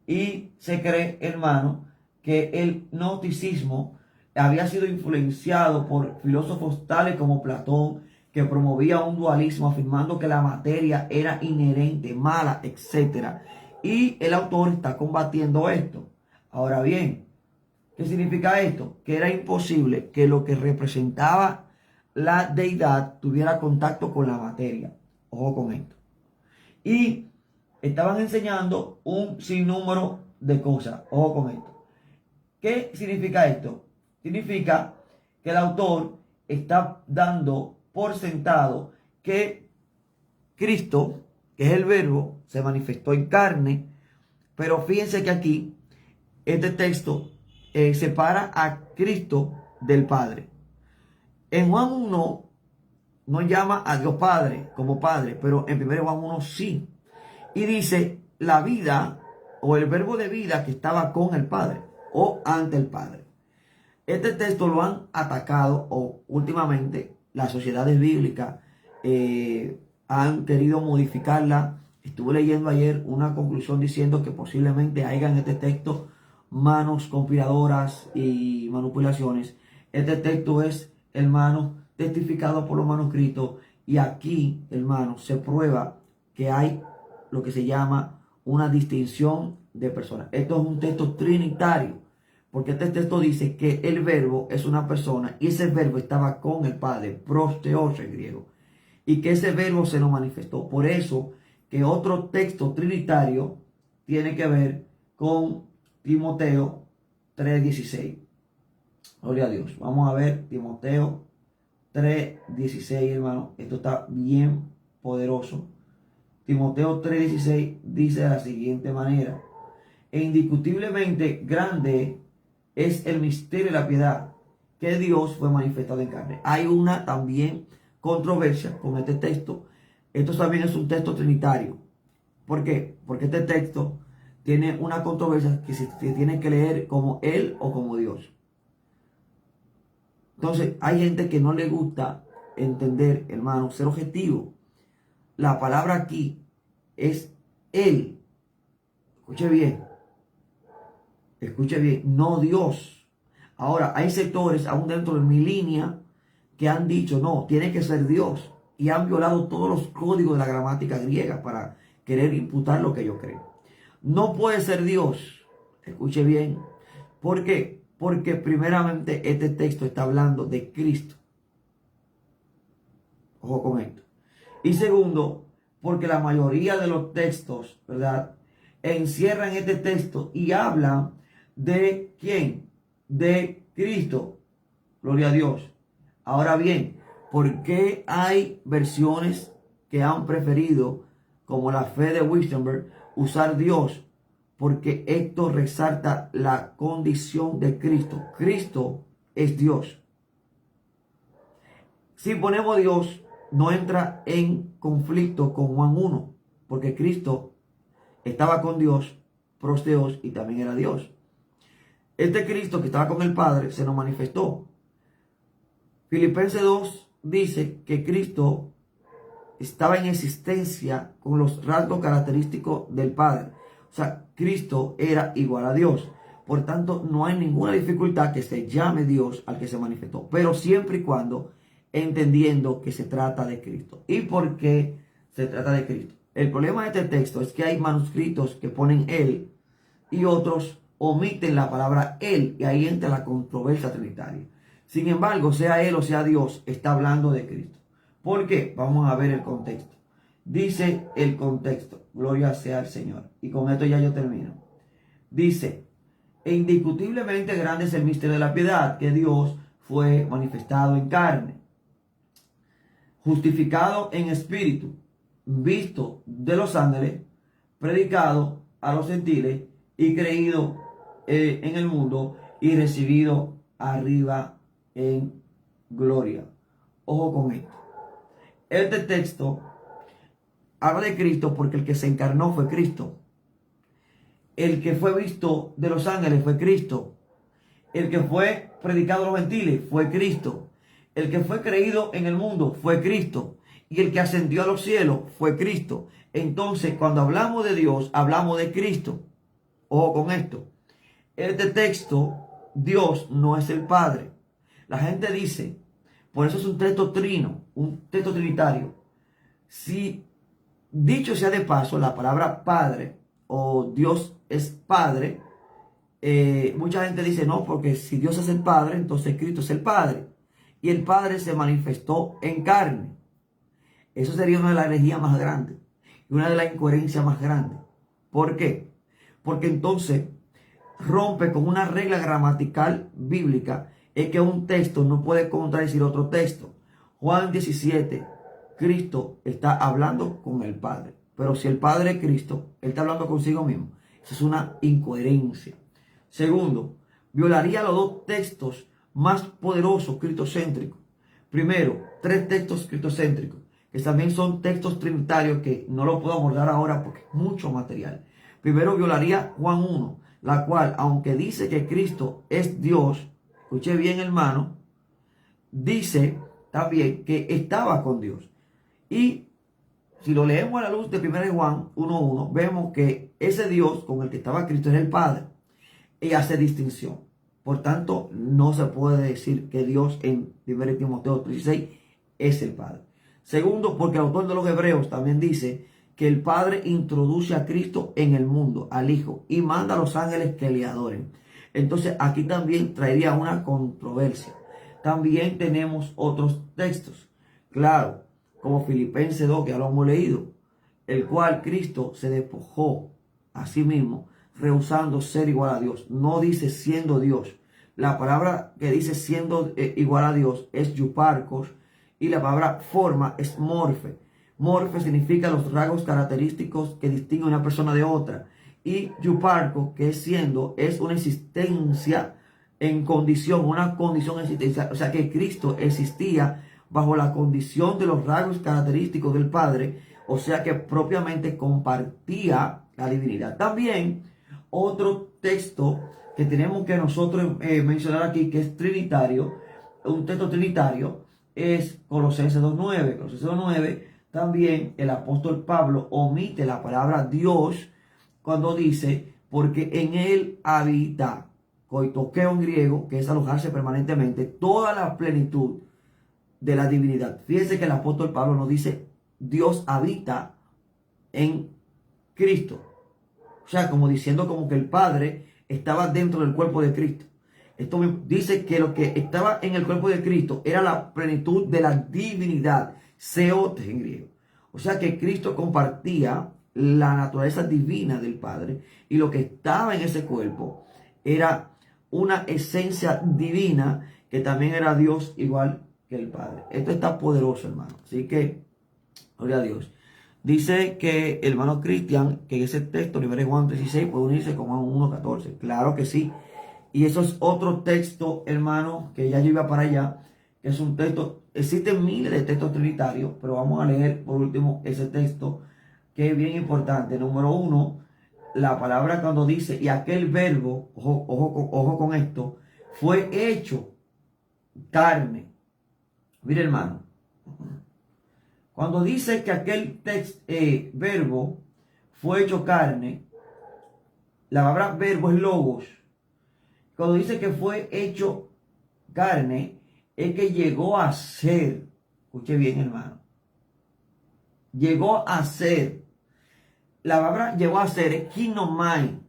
Y se cree, hermano, que el gnosticismo había sido influenciado por filósofos tales como Platón, que promovía un dualismo afirmando que la materia era inherente, mala, etc. Y el autor está combatiendo esto. Ahora bien, ¿qué significa esto? Que era imposible que lo que representaba la deidad tuviera contacto con la materia. Ojo con esto. Y estaban enseñando un sinnúmero de cosas. Ojo con esto. ¿Qué significa esto? Significa que el autor está dando por sentado que Cristo, que es el verbo, se manifestó en carne. Pero fíjense que aquí este texto separa a Cristo del Padre. En Juan 1 no llama a Dios Padre como Padre, pero en 1 Juan 1 sí. Y dice la vida o el verbo de vida que estaba con el Padre o ante el Padre. Este texto lo han atacado o últimamente las sociedades bíblicas han querido modificarla. Estuve leyendo ayer una conclusión diciendo que posiblemente haya en este texto manos conspiradoras y manipulaciones. Este texto es, hermano, testificado por los manuscritos y aquí, hermano, se prueba que hay lo que se llama una distinción de personas. Esto es un texto trinitario, porque este texto dice que el verbo es una persona y ese verbo estaba con el Padre, prosteos en griego, y que ese verbo se nos manifestó. Por eso que otro texto trinitario tiene que ver con Timoteo 3:16. Gloria a Dios. Vamos a ver Timoteo 3:16, hermano. Esto está bien poderoso. Timoteo 3:16 dice de la siguiente manera: e indiscutiblemente grande es el misterio de la piedad, que Dios fue manifestado en carne. Hay una también controversia con este texto. Esto también es un texto trinitario. ¿Por qué? Porque este texto tiene una controversia que se tiene que leer como Él o como Dios. Entonces, hay gente que no le gusta entender, hermano, ser objetivo. La palabra aquí es Él. Escuche bien. Escuche bien, no Dios. Ahora, hay sectores, aún dentro de mi línea, que han dicho, no, tiene que ser Dios. Y han violado todos los códigos de la gramática griega para querer imputar lo que yo creo. No puede ser Dios. Escuche bien. ¿Por qué? Porque primeramente este texto está hablando de Cristo. Ojo con esto. Y segundo, porque la mayoría de los textos, ¿verdad?, encierran este texto y hablan de ¿quién? De Cristo. Gloria a Dios. Ahora bien, ¿por qué hay versiones que han preferido, como la fe de Wittenberg, usar Dios? Porque esto resalta la condición de Cristo. Cristo es Dios. Si ponemos Dios, no entra en conflicto con Juan 1, porque Cristo estaba con Dios, prosteos, y también era Dios. Este Cristo que estaba con el Padre se nos manifestó. Filipenses 2 dice que Cristo estaba en existencia con los rasgos característicos del Padre. O sea, Cristo era igual a Dios. Por tanto, no hay ninguna dificultad que se llame Dios al que se manifestó. Pero siempre y cuando entendiendo que se trata de Cristo. ¿Y por qué se trata de Cristo? El problema de este texto es que hay manuscritos que ponen Él y otros omiten la palabra Él, y ahí entra la controversia trinitaria. Sin embargo, sea Él o sea Dios, está hablando de Cristo. ¿Por qué? Vamos a ver el contexto. Dice el contexto, gloria sea al Señor. Y con esto ya yo termino. Dice, e indiscutiblemente grande es el misterio de la piedad, que Dios fue manifestado en carne, justificado en espíritu, visto de los ángeles, predicado a los gentiles y creído en el mundo y recibido arriba en gloria. Ojo con esto. Este texto habla de Cristo porque el que se encarnó fue Cristo. El que fue visto de los ángeles fue Cristo. El que fue predicado a los gentiles fue Cristo. El que fue creído en el mundo fue Cristo. Y el que ascendió a los cielos fue Cristo. Entonces, cuando hablamos de Dios, hablamos de Cristo. Ojo con esto. Este texto, Dios no es el Padre. La gente dice, por eso es un texto trino, un texto trinitario. Si, dicho sea de paso, la palabra Padre o Dios es Padre, mucha gente dice, no, porque si Dios es el Padre, entonces Cristo es el Padre. Y el Padre se manifestó en carne. Eso sería una de las herejías más grandes y una de las incoherencias más grandes. ¿Por qué? Porque entonces rompe con una regla gramatical bíblica, es que un texto no puede contradecir otro texto. Juan 17, Cristo está hablando con el Padre. Pero si el Padre es Cristo, Él está hablando consigo mismo. Eso es una incoherencia. Segundo, violaría los dos textos más poderosos cristocéntricos. Primero, tres textos cristocéntricos, que también son textos trinitarios que no lo puedo abordar ahora porque es mucho material. Primero, violaría Juan 1, la cual, aunque dice que Cristo es Dios, escuche bien, hermano, dice también que estaba con Dios. Y si lo leemos a la luz de 1 Juan 1:1, vemos que ese Dios con el que estaba Cristo es el Padre. Y hace distinción. Por tanto, no se puede decir que Dios en 1 Timoteo 3:16 es el Padre. Segundo, porque el autor de los Hebreos también dice que el Padre introduce a Cristo en el mundo, al Hijo, y manda a los ángeles que le adoren. Entonces, aquí también traería una controversia. También tenemos otros textos, claro, como Filipenses 2, que ya lo hemos leído, el cual Cristo se despojó a sí mismo, rehusando ser igual a Dios. No dice siendo Dios. La palabra que dice siendo igual a Dios es yuparcos, y la palabra forma es morfe. Morfe significa los rasgos característicos que distinguen una persona de otra. Y yuparco, que es siendo, es una existencia en condición, una condición existencia. O sea que Cristo existía bajo la condición de los rasgos característicos del Padre. O sea que propiamente compartía la divinidad. También otro texto que tenemos que nosotros mencionar aquí, que es trinitario, un texto trinitario, es Colosenses 2:9. Colosenses 2:9, también el apóstol Pablo omite la palabra Dios cuando dice, porque en él habita, koitokeo en griego, que es alojarse permanentemente, toda la plenitud de la divinidad. Fíjense que el apóstol Pablo nos dice, Dios habita en Cristo. O sea, como diciendo como que el Padre estaba dentro del cuerpo de Cristo. Esto dice que lo que estaba en el cuerpo de Cristo era la plenitud de la divinidad, seotes en griego. O sea que Cristo compartía la naturaleza divina del Padre, y lo que estaba en ese cuerpo era una esencia divina que también era Dios igual que el Padre. Esto está poderoso, hermano. Así que, gloria a Dios. Dice que el hermano Cristian, que en ese texto, 1 Juan 3:16, puede unirse con Juan 1:14. Claro que sí. Y eso es otro texto, hermano, que ya yo iba para allá. Es un texto, existen miles de textos trinitarios, pero vamos a leer por último ese texto, que es bien importante. Número 1, la palabra cuando dice, y aquel verbo, ojo con esto, fue hecho carne. Mire, hermano. Cuando dice que aquel verbo fue hecho carne, la palabra verbo es logos. Cuando dice que fue hecho carne, es que llegó a ser. Escuche bien, hermano. Llegó a ser. La palabra llegó a ser es kinomai.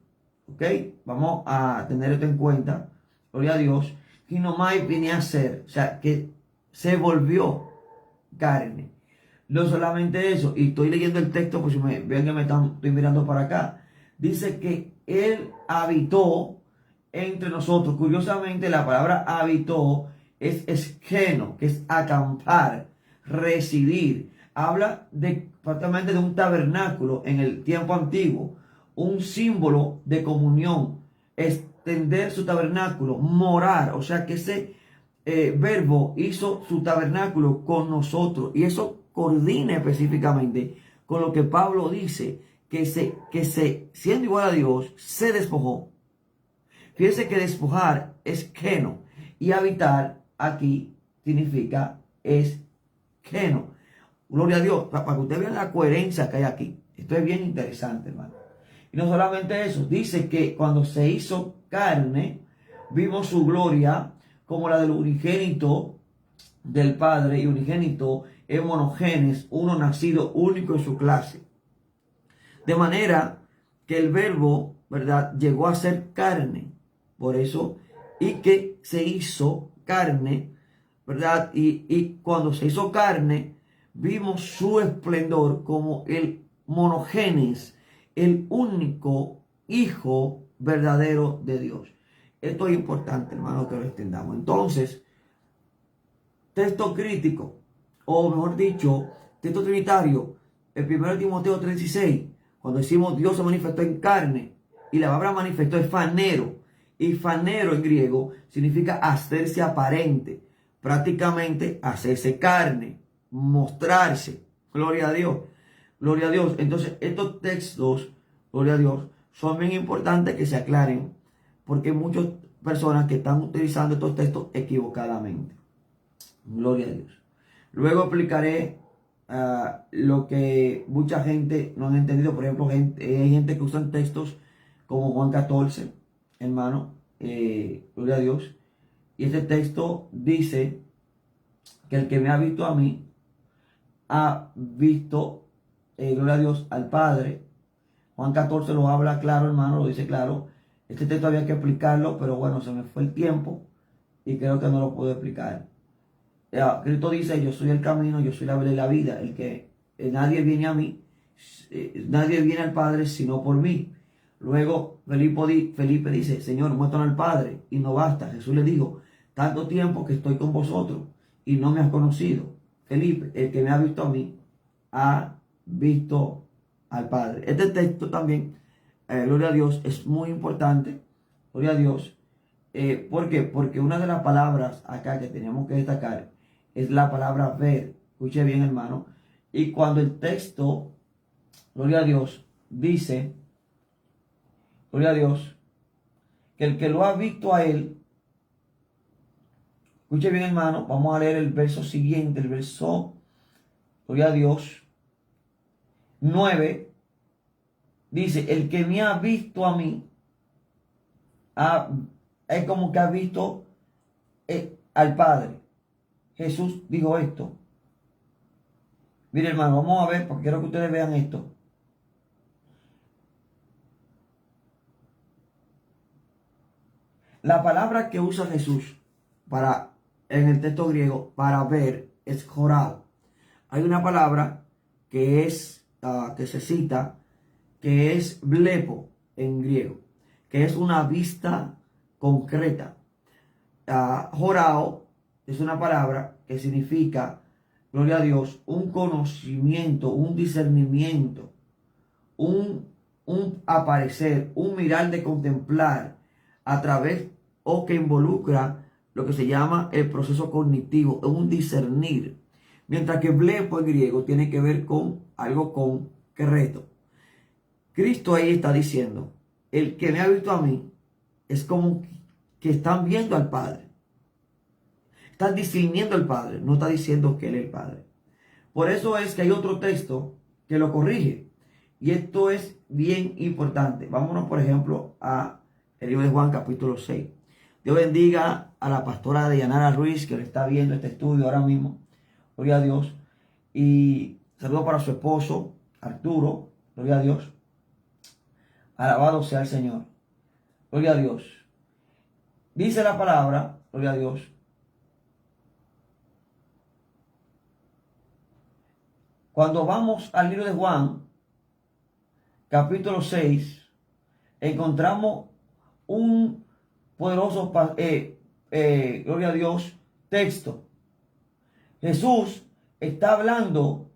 ¿Ok? Vamos a tener esto en cuenta. Gloria a Dios. Kinomai viene a ser. O sea, que se volvió carne. No solamente eso, y estoy leyendo el texto, pues si me ven que estoy mirando para acá. Dice que Él habitó entre nosotros. Curiosamente, la palabra habitó es esqueno, que es acampar, residir. Habla prácticamente de un tabernáculo en el tiempo antiguo, un símbolo de comunión. tender su tabernáculo, morar, o sea que ese verbo hizo su tabernáculo con nosotros, y eso coordina específicamente con lo que Pablo dice, siendo igual a Dios, se despojó. Fíjense que despojar es keno, y habitar aquí significa es keno. Gloria a Dios, para que ustedes vean la coherencia que hay aquí. Esto es bien interesante, hermano. Y no solamente eso, dice que cuando se hizo carne, vimos su gloria como la del unigénito del Padre, y unigénito es monogenes, uno nacido único en su clase. De manera que el verbo, ¿verdad?, llegó a ser carne. Por eso, y que se hizo carne, ¿verdad? Y cuando se hizo carne, vimos su esplendor como el monogenes, el único Hijo verdadero de Dios. Esto es importante, hermano, que lo extendamos. Entonces, texto crítico, o mejor dicho, texto trinitario, el 1 Timoteo 3:16, cuando decimos Dios se manifestó en carne, y la palabra manifestó es fanero, y fanero en griego significa hacerse aparente, prácticamente hacerse carne, mostrarse. Gloria a Dios, gloria a Dios. Entonces, estos textos, gloria a Dios, son bien importantes que se aclaren, porque hay muchas personas que están utilizando estos textos equivocadamente. Gloria a Dios. Luego explicaré lo que mucha gente no ha entendido. Por ejemplo, hay gente que usa textos como Juan 14, hermano, gloria a Dios. Y este texto dice que el que me ha visto a mí, ha visto, gloria a Dios, al Padre. Juan 14 lo habla claro, hermano, lo dice claro. Este texto había que explicarlo, pero bueno, se me fue el tiempo y creo que no lo puedo explicar. Cristo dice, yo soy el camino, yo soy la verdad y la vida. El que nadie viene a mí, nadie viene al Padre sino por mí. Luego Felipe dice, Señor, muéstranos al Padre, y no basta. Jesús le dijo, tanto tiempo que estoy con vosotros y no me has conocido. Felipe, el que me ha visto a mí, ha visto al Padre. Este texto también, gloria a Dios, es muy importante. Gloria a Dios. ¿Por qué? Porque una de las palabras acá que tenemos que destacar es la palabra ver. Escuche bien, hermano. Y cuando el texto, gloria a Dios, dice, gloria a Dios, que el que lo ha visto a él, escuche bien, hermano, vamos a leer el verso siguiente, el verso, gloria a Dios, 9, dice, el que me ha visto a mí, es como que ha visto al Padre. Jesús dijo esto. Mire, hermano, vamos a ver, porque quiero que ustedes vean esto. La palabra que usa Jesús en el texto griego para ver es jorado. Hay una palabra que se cita, que es blepo en griego, que es una vista concreta. Jorao es una palabra que significa, gloria a Dios, un conocimiento, un discernimiento, un aparecer, un mirar de contemplar a través o que involucra lo que se llama el proceso cognitivo, un discernir. Mientras que blepo en griego tiene que ver con algo concreto. Cristo ahí está diciendo, el que me ha visto a mí es como que están viendo al Padre. Están discerniendo al Padre, no está diciendo que Él es el Padre. Por eso es que hay otro texto que lo corrige. Y esto es bien importante. Vámonos, por ejemplo, a el libro de Juan, capítulo 6. Dios bendiga a la pastora Deyanara Ruiz, que le está viendo este estudio ahora mismo. Gloria a Dios. Y saludo para su esposo, Arturo. Gloria a Dios. Alabado sea el Señor. Gloria a Dios. Dice la palabra, gloria a Dios. Cuando vamos al libro de Juan, capítulo 6, encontramos un poderoso, gloria a Dios, texto. Jesús está hablando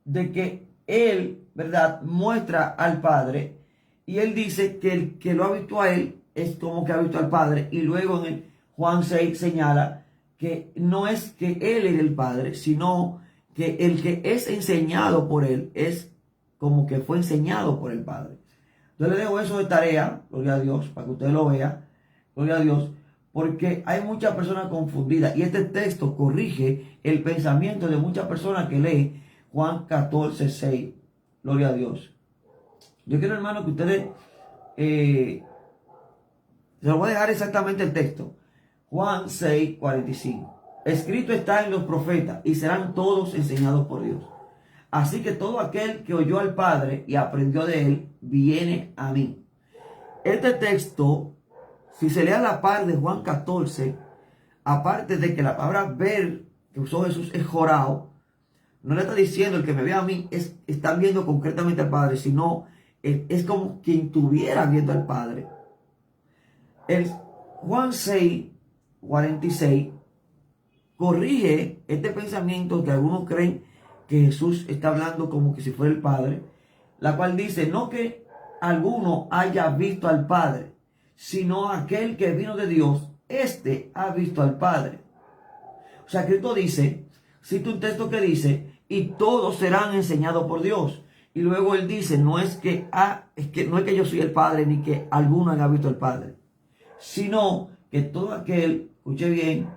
de que Él, ¿verdad?, muestra al Padre, y Él dice que el que lo ha visto a Él es como que ha visto al Padre. Y luego en el Juan 6 señala que no es que Él era el Padre, sino que el que es enseñado por Él es como que fue enseñado por el Padre. Yo le dejo eso de tarea, gloria a Dios, para que usted lo vea, gloria a Dios, porque hay muchas personas confundidas y este texto corrige el pensamiento de muchas personas que leen Juan 14, 6, gloria a Dios. Yo quiero, hermano, que ustedes, se lo voy a dejar exactamente el texto, Juan 6, 45. Escrito está en los profetas y serán todos enseñados por Dios. Así que todo aquel que oyó al Padre y aprendió de Él, viene a mí. Este texto, si se lee a la par de Juan 14, aparte de que la palabra ver que usó Jesús es jorao, no le está diciendo el que me ve a mí, está viendo concretamente al Padre, sino es como quien estuviera viendo al Padre. El Juan 6, 46, corrige este pensamiento que algunos creen que Jesús está hablando como que si fuera el Padre, la cual dice, no que alguno haya visto al Padre, sino aquel que vino de Dios, este ha visto al Padre. O sea, Cristo dice, cita un texto que dice, y todos serán enseñados por Dios. Y luego él dice, no es que yo soy el Padre, ni que alguno haya visto al Padre, sino que todo aquel, escuche bien,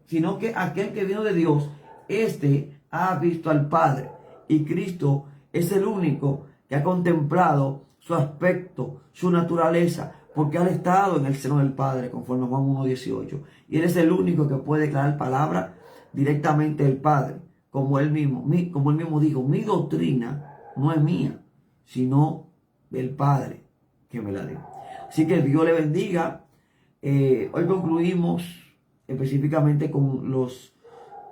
sino que aquel que vino de Dios, este ha visto al Padre. Y Cristo es el único que ha contemplado su aspecto, su naturaleza, porque ha estado en el seno del Padre, conforme a Juan 1:18. Y Él es el único que puede declarar palabra directamente del Padre, como Él mismo dijo, mi doctrina no es mía, sino del Padre que me la dio. Así que Dios le bendiga. Hoy concluimos específicamente con los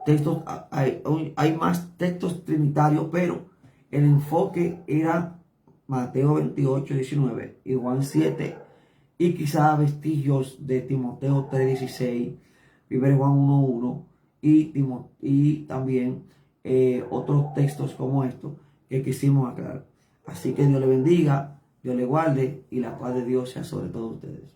textos. Hay más textos trinitarios, pero el enfoque era Mateo 28, 19 y Juan 7, y quizá vestigios de Timoteo 3, 16, 1 Juan 1, 1 y también otros textos como estos que quisimos aclarar. Así que Dios le bendiga, Dios le guarde y la paz de Dios sea sobre todos ustedes.